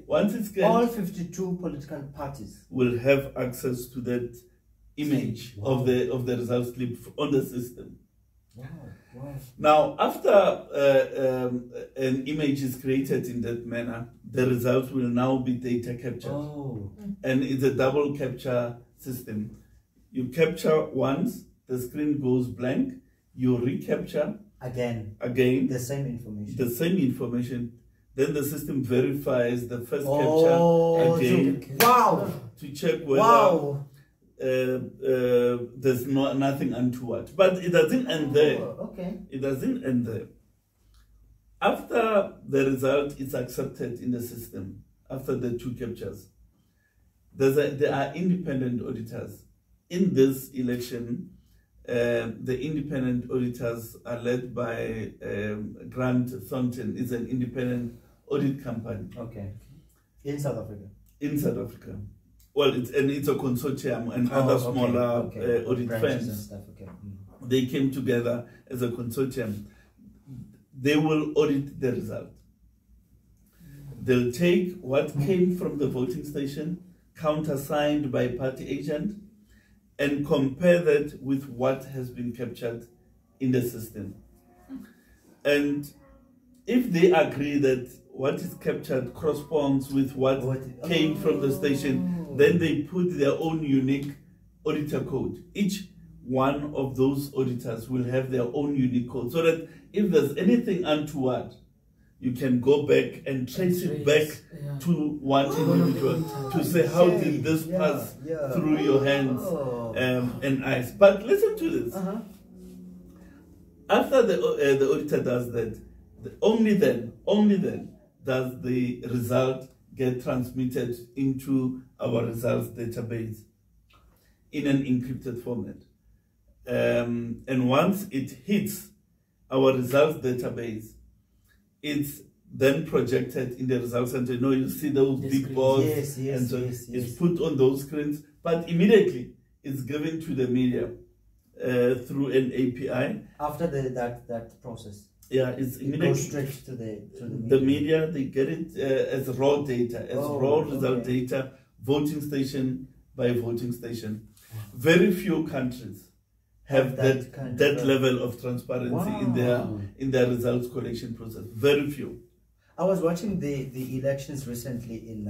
Once it's scanned, all 52 political parties will have access to that image of the result slip on the system. Wow. Now, after an image is created in that manner, the results will now be data captured. Oh. And it's a double capture system. You capture once, the screen goes blank, you recapture again the same information. Then the system verifies the first capture again. Wow! To check whether there's nothing untoward. But it doesn't end there. Okay. It doesn't end there. After the result is accepted in the system, after the two captures, there are independent auditors. In this election, the independent auditors are led by Grant Thornton. It's an independent audit company. Okay. In South Africa? In South Africa. Well, it's a consortium and other smaller audit firms. And stuff. Okay. They came together as a consortium. They will audit the result. They'll take what came from the voting station, countersigned by party agent, and compare that with what has been captured in the system. And if they agree that what is captured corresponds with what came from the station, then they put their own unique auditor code. Each one of those auditors will have their own unique code, so that if there's anything untoward, you can go back and trace it back to one individual to say, how did this pass through your hands and eyes? But listen to this. After the auditor does that, only then does the result get transmitted into our results database in an encrypted format. And once it hits our results database, it's then projected in the results center. You see those big balls, it's put on those screens, but immediately it's given to the media through an API. After that process. Yeah, it goes straight to the media. The media, they get it as raw data, raw result data, voting station by voting station. Very few countries have that level of transparency in their results collection process. Very few. I was watching the elections recently in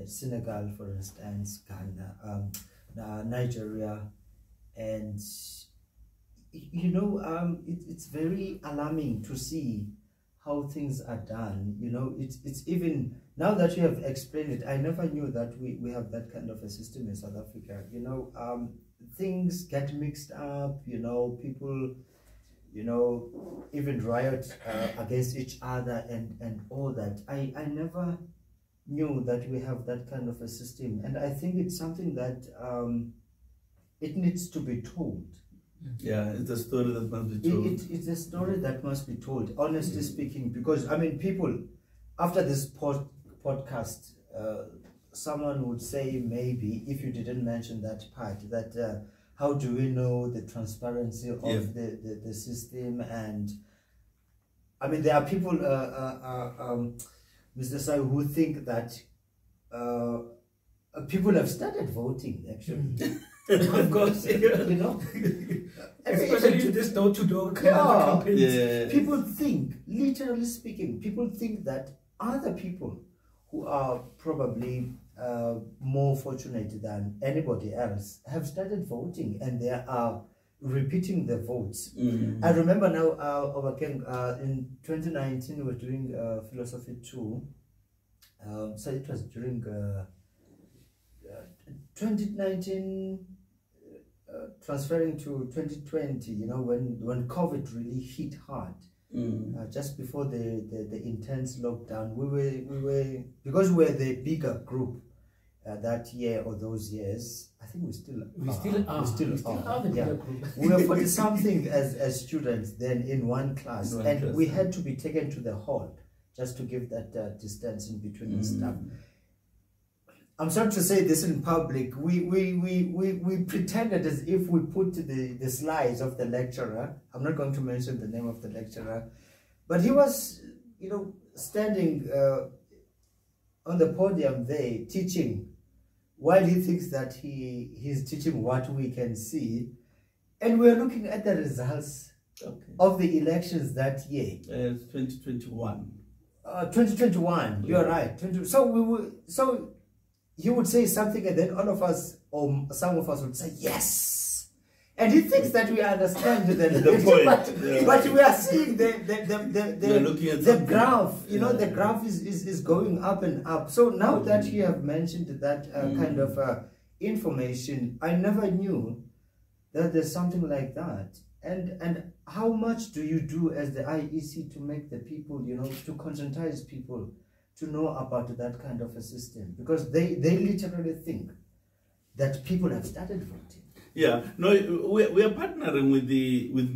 Senegal, for instance, Ghana, Nigeria, and it's very alarming to see how things are done. It's even now that you have explained it, I never knew that we have that kind of a system in South Africa. Things get mixed up. People, even riot against each other and all that. I never knew that we have that kind of a system, and I think it's something that it needs to be told. Yeah, it's a story that must be told. It's a story that must be told, honestly speaking, because people, after this podcast, someone would say, maybe, if you didn't mention that part, that how do we know the transparency of the system? And I mean, there are people, Mr. Sai, who think that people have started voting, actually. Of course, you know, especially to this door-to-door kind of campaigns. Yeah. People think, literally speaking, people think that other people who are probably more fortunate than anybody else have started voting, and they are repeating the votes. I remember now, in 2019, we were doing philosophy 2. So it was during 2019, transferring to 2020, you know, when COVID really hit hard. Just before the intense lockdown, we were because we were the bigger group that year or those years. I think we still are the bigger group. We were 40 something as students then in one class, and we had to be taken to the hall just to give that distance in between the stuff. I'm sorry to say this in public. We pretended as if we put the slides of the lecturer. I'm not going to mention the name of the lecturer, but he was, you know, standing on the podium there teaching, while he thinks that he's teaching what we can see, and we're looking at the results of the elections that year. 2021. 2021. You are right. So he would say something, and then all of us, or some of us, would say yes, and he thinks that we understand the point, but we are seeing the graph. You know, the graph is going up and up. So now that you have mentioned that kind of information, I never knew that there's something like that. And how much do you do as the IEC to make the people, you know, to conscientize people to know about that kind of a system? Because they literally think that people have started voting. Yeah, no, we are partnering with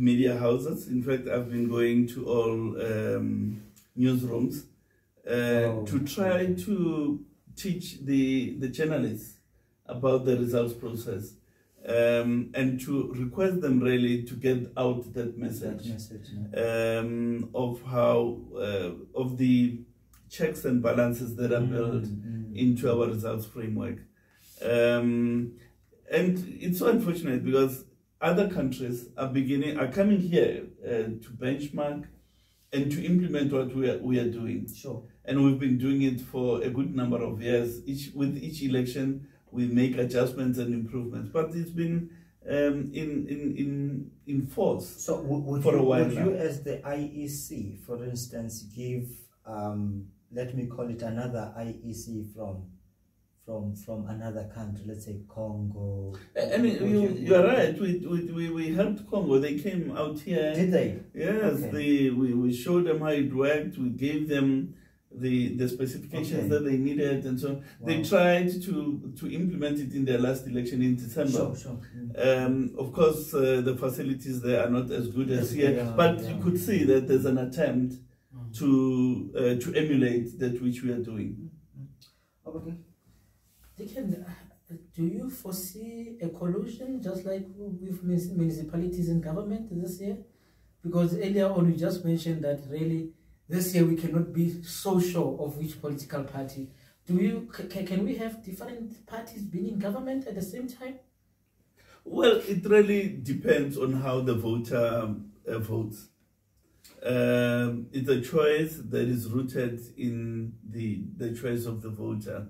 media houses. In fact, I've been going to all newsrooms to try to teach the journalists about the results process, and to request them really to get out that message, of how of the checks and balances that are built into our results framework. And it's so unfortunate because other countries are coming here to benchmark and to implement what we are doing. Sure. And we've been doing it for a good number of years. With each election, we make adjustments and improvements. But it's been in force for a while now. Would you, as the IEC, for instance, give let me call it another IEC from another country, let's say Congo? I mean, you are right. We helped Congo. They came out here. Did they? Yes. Okay. We showed them how it worked. We gave them the specifications that they needed, and so they tried to implement it in their last election in December. Sure. Of course, the facilities there are not as good as here, but you could see that there's an attempt to emulate that which we are doing. Okay. Do you foresee a collusion just like with municipalities and government this year? Because earlier on you just mentioned that really this year we cannot be so sure of which political party. Can we have different parties being in government at the same time? Well, it really depends on how the voter votes. It's a choice that is rooted in the choice of the voter.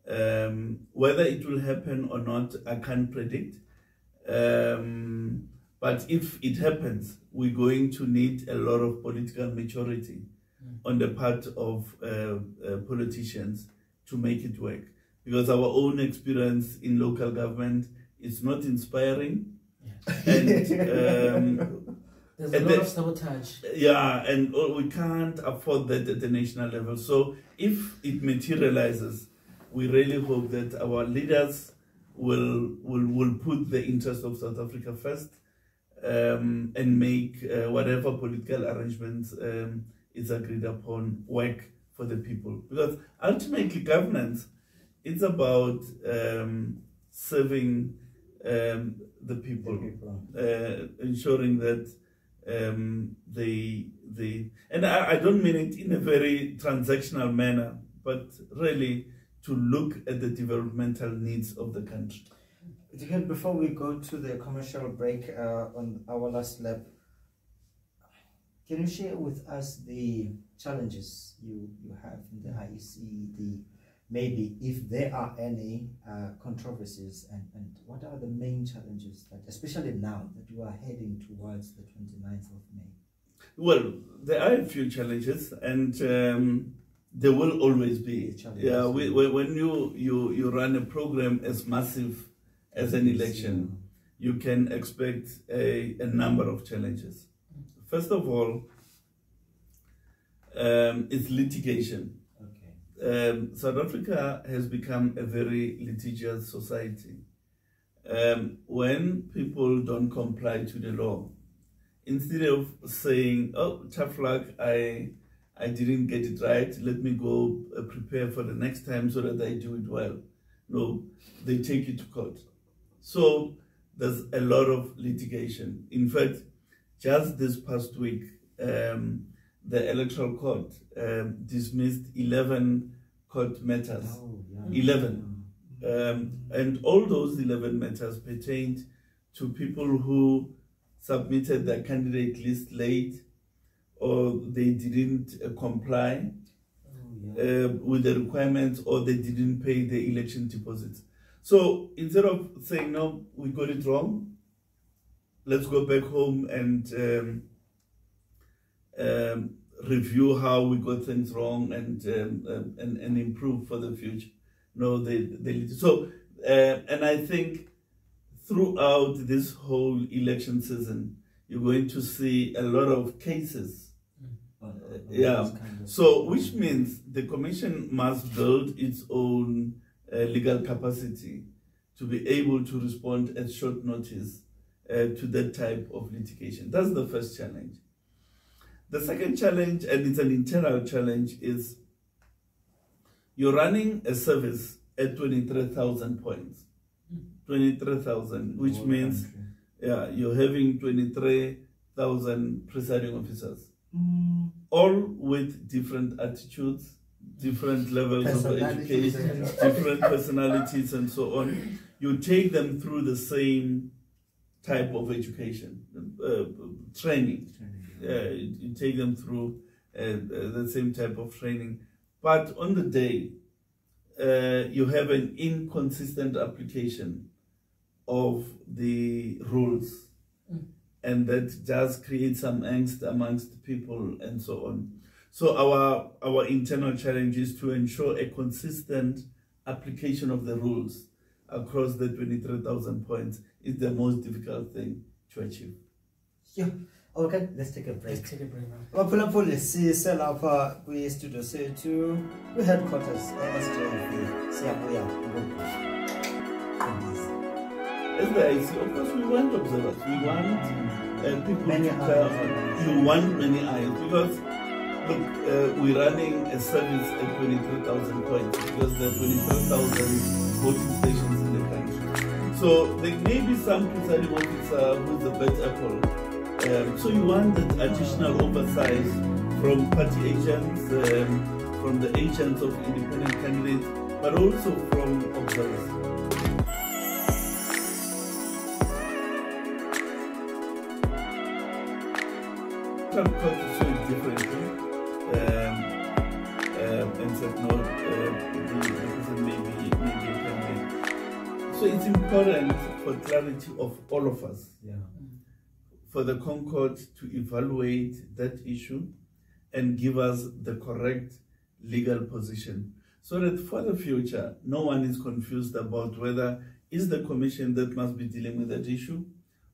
Whether it will happen or not, I can't predict. But if it happens, we're going to need a lot of political maturity on the part of politicians to make it work. Because our own experience in local government is not inspiring. And there's a lot of sabotage. Yeah, and we can't afford that at the national level. So if it materializes, we really hope that our leaders will put the interest of South Africa first, and make whatever political arrangements is agreed upon work for the people. Because ultimately governance it's about serving the people, ensuring that and I don't mean it in a very transactional manner, but really to look at the developmental needs of the country. Before we go to the commercial break on our last lap, can you share with us the challenges you have in the IEC, maybe if there are any controversies, and what are the main challenges, that, especially now that we are heading towards the 29th of May? Well, there are a few challenges, and there will always be. Yeah, when you run a program as massive as an election, you can expect a number of challenges. First of all, it's litigation. South Africa has become a very litigious society. When people don't comply to the law, instead of saying, oh, tough luck, I didn't get it right, let me go prepare for the next time so that I do it well. No, they take you to court. So there's a lot of litigation. In fact, just this past week, the Electoral Court dismissed 11 court matters. 11. And all those 11 matters pertained to people who submitted their candidate list late, or they didn't comply with the requirements, or they didn't pay the election deposits. So instead of saying, no, we got it wrong, let's go back home and review how we got things wrong and improve for the future. No, and I think throughout this whole election season, you're going to see a lot of cases. So which means the Commission must build its own legal capacity to be able to respond at short notice to that type of litigation. That's the first challenge. The second challenge, and it's an internal challenge, is you're running a service at 23,000 points. 23,000, which means you're having 23,000 presiding officers, all with different attitudes, different levels of education, different personalities, and so on. You take them through the same type of education, training. You take them through the same type of training. But on the day, you have an inconsistent application of the rules, and that does create some angst amongst people and so on. So our internal challenge is to ensure a consistent application of the rules across the 23,000 points. Is the most difficult thing to achieve. Yeah. Okay, let's take a break. Let's take a break now. Wapulapuli siselapha kwi-studio sethu kwi-headquarters SJV. Siyabuya. As the IEC, of course, we want observers. We want people many to eyes. You want many eyes, because look, we're running a service at 23,000 points, because there are 23,000 voting stations in the country. So there may be some presiding officer who's the best apple. So you want that additional oversight from party agents, from the agents of independent candidates, but also from observers. Some courts show it differently, and said no, the person may be a candidate. So it's important for clarity of all of us. For the Concord to evaluate that issue and give us the correct legal position, so that for the future, no one is confused about whether is the Commission that must be dealing with that issue,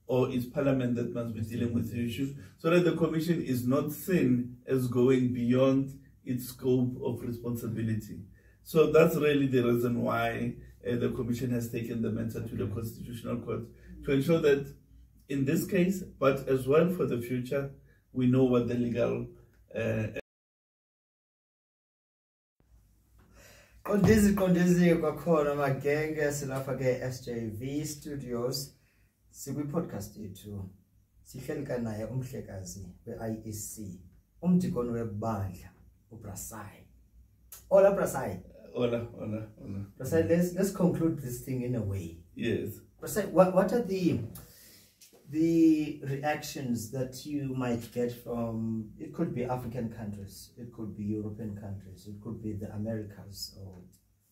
or is Parliament that must be dealing with the issue, so that the Commission is not seen as going beyond its scope of responsibility. So that's really the reason why the Commission has taken the matter to the Constitutional Court, to ensure that in this case, but as well for the future, we know what the legal Kondizi kwakhona magenge silapha ke SJV Studios sikwi-podcast yethu sihlelika naye umhlekazi we-IEC umdikoni webandla uBrasai. Hola Brasai. Hola. Brasai, let's conclude this thing in a way. Yes. Brasai, what are the reactions that you might get from, it could be African countries, it could be European countries, it could be the Americas or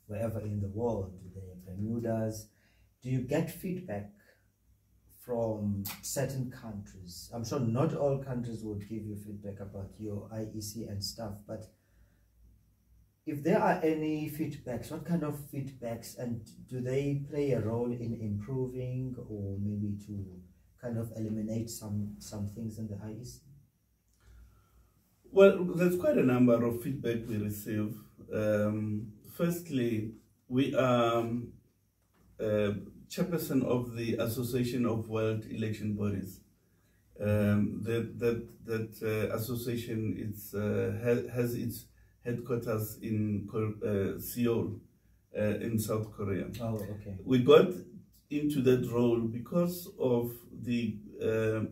wherever in the world, the Bermudas. Do you get feedback from certain countries? I'm sure not all countries would give you feedback about your IEC and stuff, but if there are any feedbacks, what kind of feedbacks, and do they play a role in improving or maybe to kind of eliminate some things in the IEC? Well, there's quite a number of feedback we receive. Firstly, we are chairperson of the Association of World Election Bodies. That association has its headquarters in Seoul, in South Korea. Oh, okay. We got into that role because of the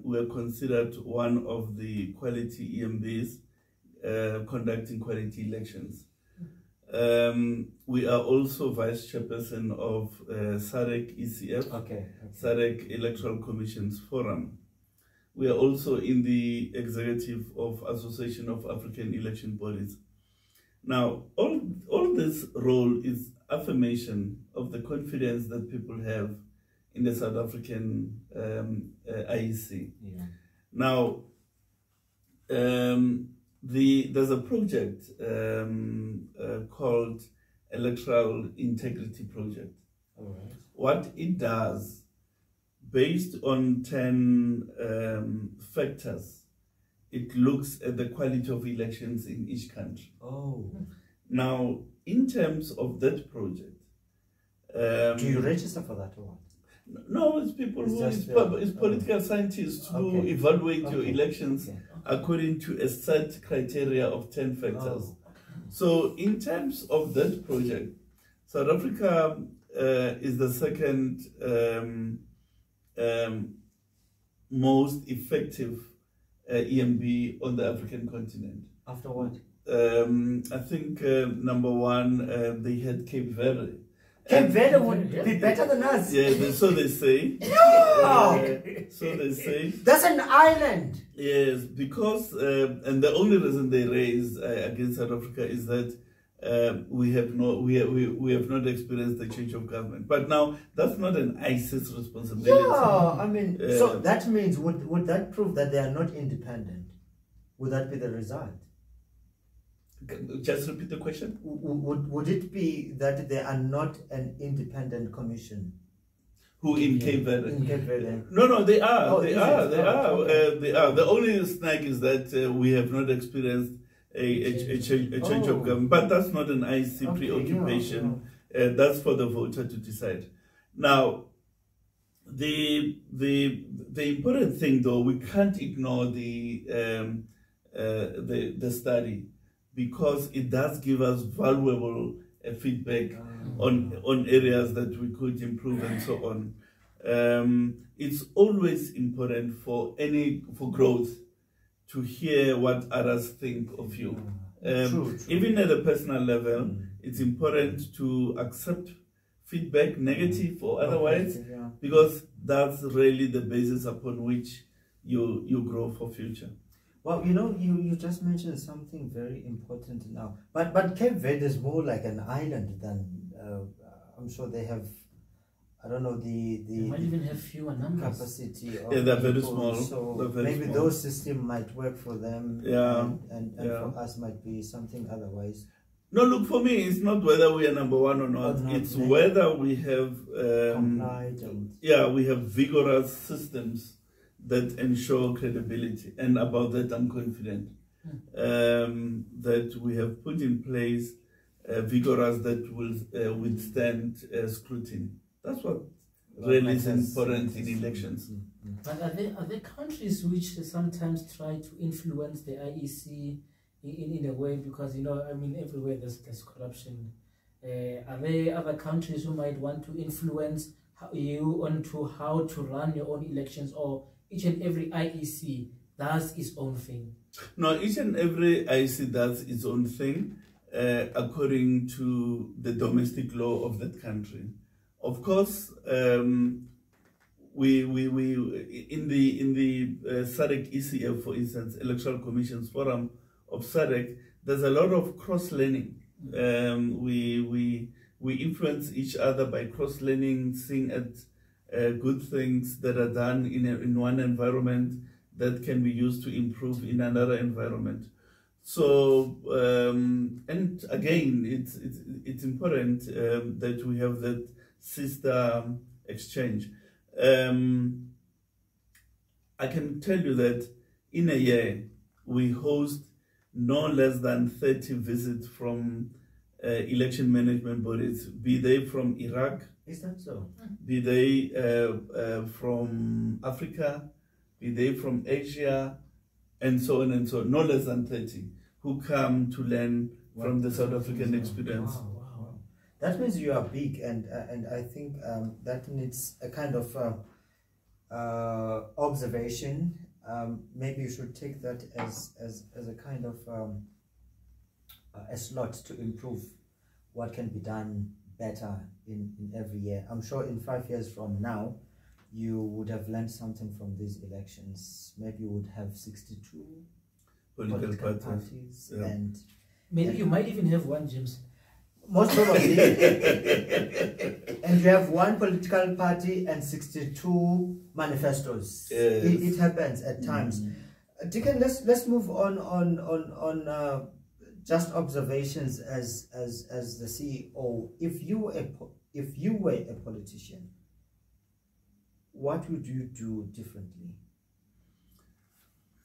we are considered one of the quality EMBs conducting quality elections. We are also vice chairperson of SADC ECF, Okay. SADC Electoral Commission's Forum. We are also in the executive of Association of African Election Bodies. Now, all this role is affirmation of the confidence that people have in the South African IEC. Yeah. Now, there's a project called Electoral Integrity Project. All right. What it does, based on 10 factors, it looks at the quality of elections in each country. Oh. Now, in terms of that project, do you register for that or what? No, it's people it's political scientists who evaluate your elections according to a set criteria of 10 factors. Oh. So, in terms of that project, South Africa is the second most effective EMB on the African continent. After what? I think number one, they had Cape Verde. Cape Verde would be better than us. Yeah, so they say. No! So they say. That's an island. Yes, because, and the only reason they raise against South Africa is that we have not experienced the change of government. But now, that's not an ISIS responsibility. Yeah, I mean, so that means, would that prove that they are not independent? Would that be the result? Just repeat the question. Would it be that they are not an independent commission? Who in Cape Verde? In Cape Verde. No, they are. Oh, they are. The only snag is that we have not experienced a change of government. But that's not an IEC preoccupation. That's for the voter to decide. Now, the important thing, though, we can't ignore the study, because it does give us valuable feedback on areas that we could improve and so on. It's always important for growth to hear what others think of you. True. Even at a personal level, it's important to accept feedback, negative or otherwise, because that's really the basis upon which you grow for future. Well, you just mentioned something very important now. But Cape Verde is more like an island than, I'm sure they have, I don't know, they might even have fewer numbers. Capacity of they're very people, small. so maybe small. Those systems might work for them, and for us might be something otherwise. No, look, for me, it's not whether we are number one or not. It's whether we have complied and we have vigorous systems that ensure credibility, and about that I'm confident that we have put in place vigorous that will withstand scrutiny. That's what really is important in elections. But are there countries which sometimes try to influence the IEC in a way? Because everywhere there's corruption Are there other countries who might want to influence you onto how to run your own elections, or each and every IEC does its own thing? No, each and every IEC does its own thing according to the domestic law of that country. Of course, we in the SADC ECF, for instance, Electoral Commission's Forum of SADC, there's a lot of cross-learning. We influence each other by cross-learning, seeing at good things that are done in one environment that can be used to improve in another environment. So, and again, it's important that we have that sister exchange. I can tell you that in a year, we host no less than 30 visits from election management bodies, be they from Iraq, Is that so? be they from Africa, be they from Asia, and so on and so on, no less than 30, who come to learn from the South African experience. Wow, wow. That means you are big, and I think that needs a kind of observation. Maybe you should take that as a kind of a slot to improve what can be done better in every year. I'm sure in 5 years from now, you would have learned something from these elections. Maybe you would have 62 political parties, yeah. and Maybe you might even have one, James. most probably, and you have one political party and 62 manifestos. Yes. It happens at times. Deacon, let's move on just observations as the CEO. If you were a politician, what would you do differently?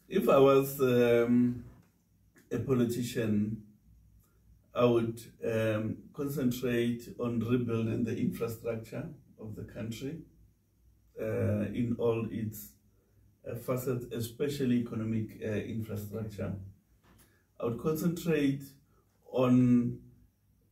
If I was a politician, I would concentrate on rebuilding the infrastructure of the country in all its facets, especially economic infrastructure. I would concentrate on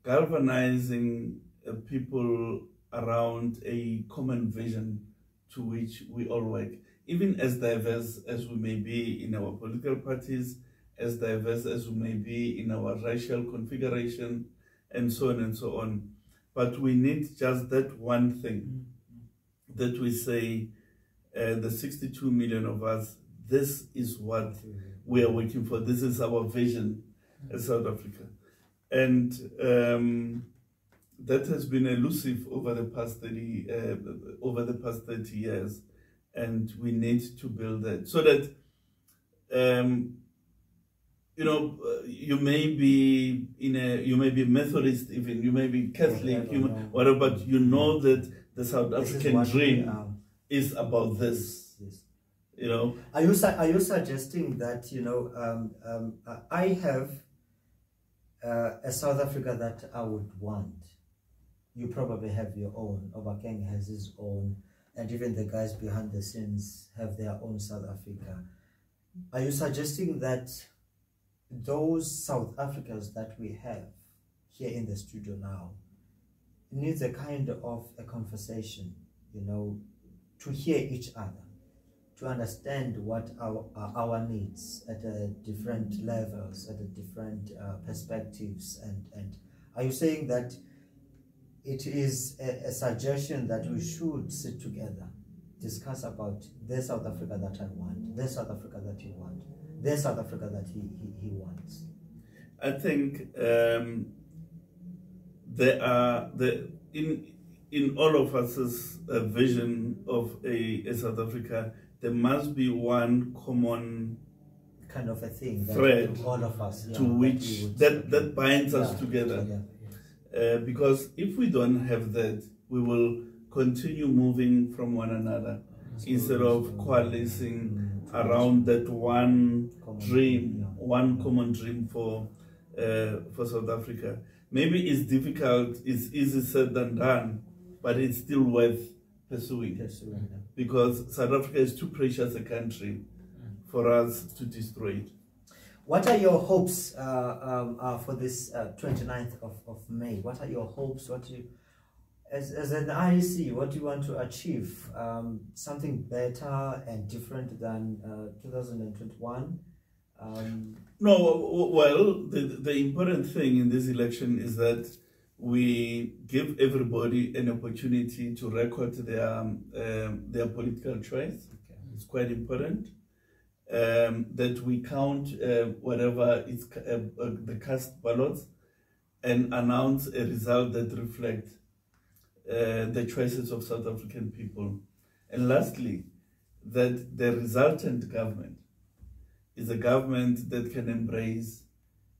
galvanizing people around a common vision to which we all work, even as diverse as we may be in our political parties, as diverse as we may be in our racial configuration, and so on and so on. But we need just that one thing that we say, the 62 million of us, this is what we are working for. This is our vision as South Africa. And that has been elusive over the past 30 years. And we need to build that so that, you may be you may be Methodist, even you may be Catholic, whatever, but you know that the South African dream is about this. Yes. You know, are you suggesting that I have a South Africa that I would want? You probably have your own. Obakeng has his own, and even the guys behind the scenes have their own South Africa. Are you suggesting that those South Africans that we have here in the studio now needs a kind of a conversation, to hear each other, to understand what our needs at different levels, at different perspectives, and are you saying that it is a suggestion that we should sit together, discuss about the South Africa that I want, the South Africa that you want, the South Africa that he wants? I think there are in all of us's vision of a South Africa, there must be one common kind of a thing, thread all of us, to which that binds us together. Because if we don't have that, we will continue moving from one another instead of coalescing around that one dream, one common dream for South Africa. Maybe it's difficult, it's easier said than done, but it's still worth pursuing. Because South Africa is too precious a country for us to destroy it. What are your hopes for this 29th of May? What are your hopes? What do you, as an IEC, what do you want to achieve? Something better and different than 2021? No, well, the important thing in this election is that we give everybody an opportunity to record their political choice. Okay. It's quite important. That we count whatever is the cast ballots and announce a result that reflects the choices of South African people. And lastly, that the resultant government is a government that can embrace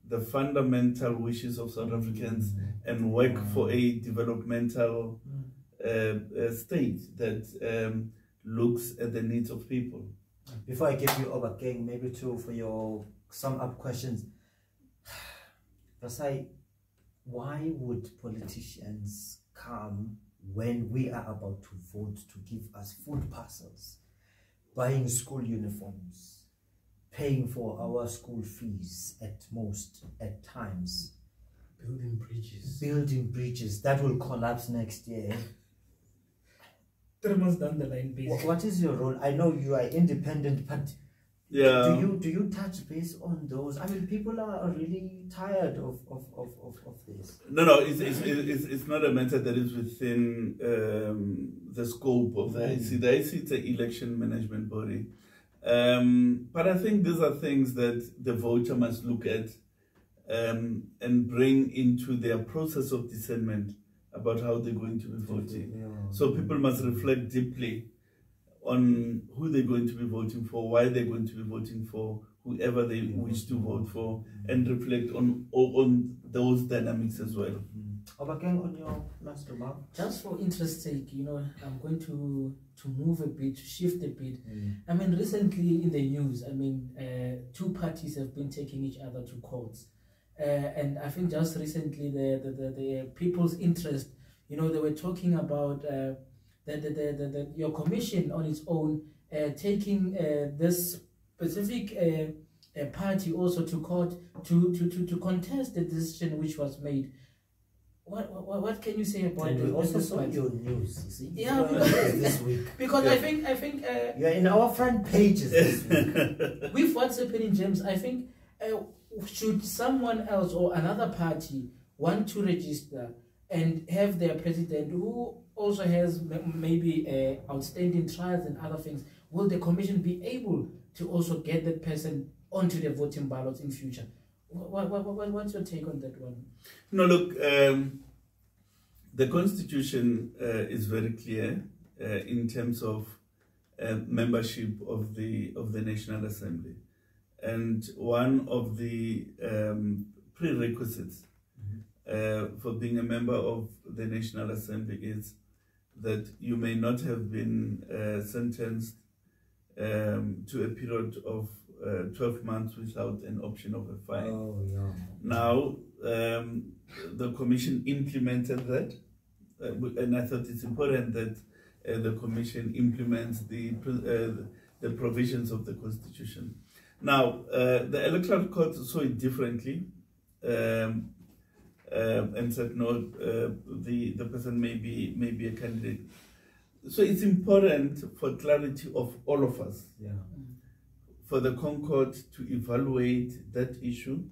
the fundamental wishes of South Africans and work for a developmental state that looks at the needs of people. Before I give you over, Gang, maybe for your sum up questions, Rasai, why would politicians come when we are about to vote to give us food parcels, buying school uniforms, paying for our school fees at times, building bridges that will collapse next year? 3 months down the line, basically. What is your role? I know you are independent, but Yeah. do you touch base on those? I mean, people are really tired of this. No, it's not a matter that is within the scope of the IEC. The IEC is an election management body. But I think these are things that the voter must look at and bring into their process of discernment about how they're going to be voting. Yeah. So people must reflect deeply on who they're going to be voting for, why they're going to be voting for whoever they wish to vote for, and reflect on those dynamics as well. Obakeng, on your last remark? Just for interest's sake, I'm going to move a bit, to shift a bit. I mean, recently in the news, I mean, two parties have been taking each other to courts. And I think just recently the people's interest, they were talking about your commission on its own taking this specific party also to court to contest the decision which was made. What can you say about and we also this saw part? your news, you see? Yeah, this week. Because Yeah. I think You're in our front pages this week. with what's happening, James, I think should someone else or another party want to register and have their president who also has maybe outstanding trials and other things, will the commission be able to also get that person onto the voting ballots in future? What's your take on that one? No, look, the Constitution is very clear in terms of membership of the National Assembly. And one of the prerequisites for being a member of the National Assembly is that you may not have been sentenced to a period of 12 months without an option of a fine. Oh, yeah. Now, the Commission implemented that, and I thought it's important that the Commission implements the provisions of the Constitution. Now, the Electoral Court saw it differently and said, no, the person may be a candidate. So it's important for clarity of all of us, for the Concord to evaluate that issue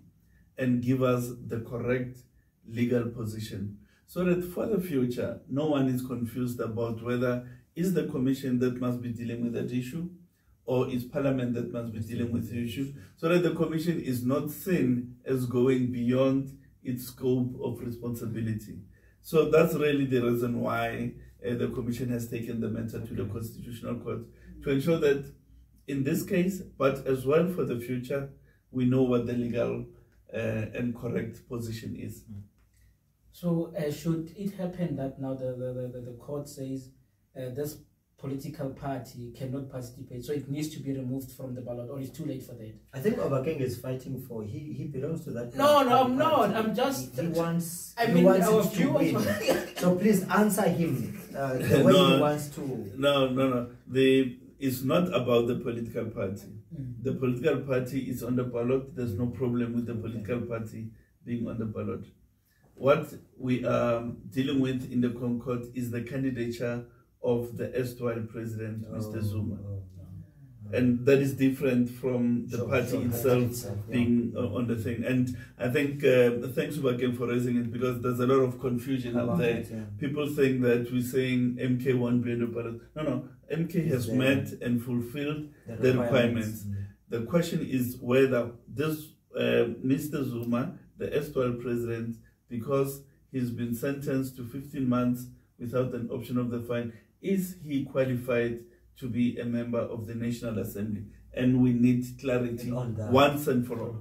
and give us the correct legal position, so that for the future, no one is confused about whether is the Commission that must be dealing with that issue or is Parliament that must be dealing with the issue, so that the Commission is not seen as going beyond its scope of responsibility. So that's really the reason why the Commission has taken the matter to the Constitutional Court, to ensure that in this case, but as well for the future, we know what the legal and correct position is. So should it happen that now the court says this political party cannot participate, so it needs to be removed from the ballot, or it's too late for that? I think Obakeng is fighting for, he belongs to that. No, I'm party. not. I'm just. He wants. I he mean, wants our it to viewers. win. So please answer him the way he wants to. No. is not about the political party. The political party is on the ballot. There's no problem with the political party being on the ballot. What we are dealing with in the Concord is the candidature of the erstwhile president, Mr. Zuma. And that is different from the party itself being on the thing. And I think, thanks again for raising it, because there's a lot of confusion out there. People think that we're saying MK won't be on the ballot. No, MK has met and fulfilled the requirements. The question is whether this Mr. Zuma, the erstwhile president, because he's been sentenced to 15 months without an option of the fine, is he qualified to be a member of the National Assembly? And we need clarity on that once and for all.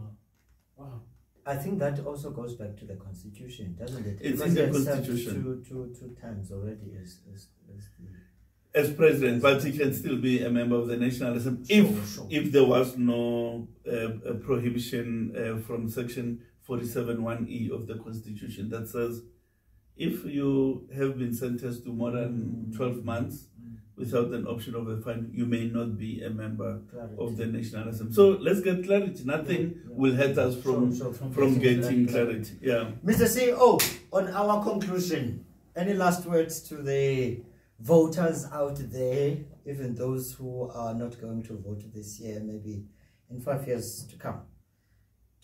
Wow. I think that also goes back to the Constitution, doesn't it? It's in the Constitution. Two times already as president, but he can still be a member of the National Assembly if there was no prohibition from Section 47(1)(e) of the Constitution that says if you have been sentenced to more than 12 months without an option of a fine, you may not be a member of the National Assembly. So let's get clarity. Nothing will hurt us from getting clarity. Yeah. Mr. CEO, on our conclusion, any last words to the voters out there, even those who are not going to vote this year, maybe in 5 years to come?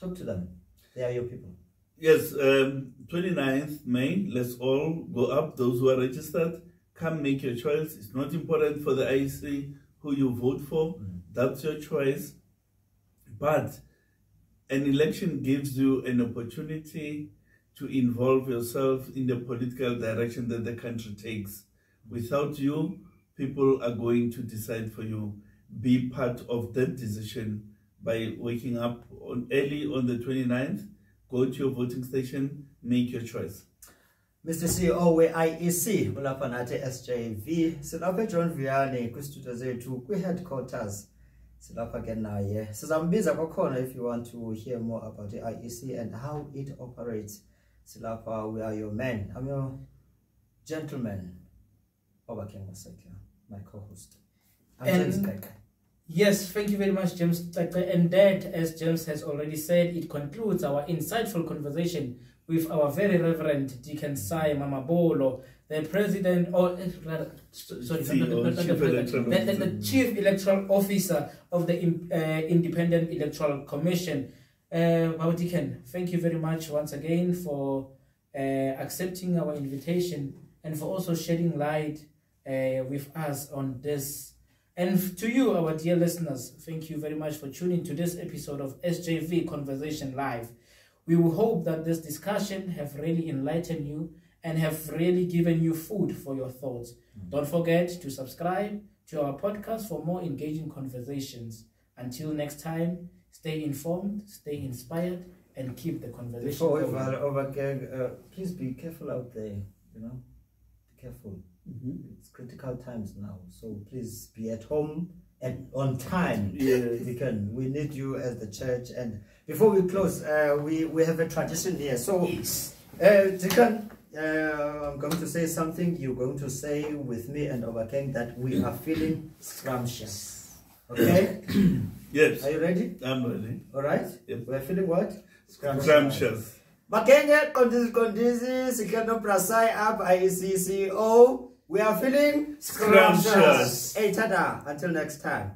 Talk to them. They are your people. Yes, 29th May, let's all go up, those who are registered. Come make your choice. It's not important for the IEC who you vote for. That's your choice. But an election gives you an opportunity to involve yourself in the political direction that the country takes. Without you, people are going to decide for you. Be part of that decision by waking up early on the 29th, go to your voting station, make your choice. Mr. CEO we IEC ulapha nathi SJV silapha eJohn Vianney kwistudio zethu kwi-headquarters silapha ke naye sizambiza kwakhona if you want to hear more about the IEC and how it operates. Silapha, we are your men. I'm your gentleman, Obakeng Masakya, my co-host. Yes, thank you very much, James. And that, as James has already said, it concludes our insightful conversation with our very Reverend Deacon Sai Mamabolo, the President, or the Chief Electoral Officer of the Independent Electoral Commission. Deacon, thank you very much once again for accepting our invitation and for also shedding light with us on this. And to you, our dear listeners, thank you very much for tuning to this episode of SJV Conversation Live. We will hope that this discussion have really enlightened you and have really given you food for your thoughts. Don't forget to subscribe to our podcast for more engaging conversations. Until next time, stay informed, stay inspired, and keep the conversation going. Please be careful out there, you know, be careful. It's critical times now, so please be at home and on time. We need you as the church. And before we close, we have a tradition here. So, Deacon, I'm going to say something. You're going to say with me and Obakeng that we are feeling scrumptious. Okay? Yes. Are you ready? I'm ready. All right. Yep. We're feeling what? Scrumptious. Makenge, kondisi, sikano prasai up, IEC CEO. We are feeling scrumptious. Hey, tada. Until next time.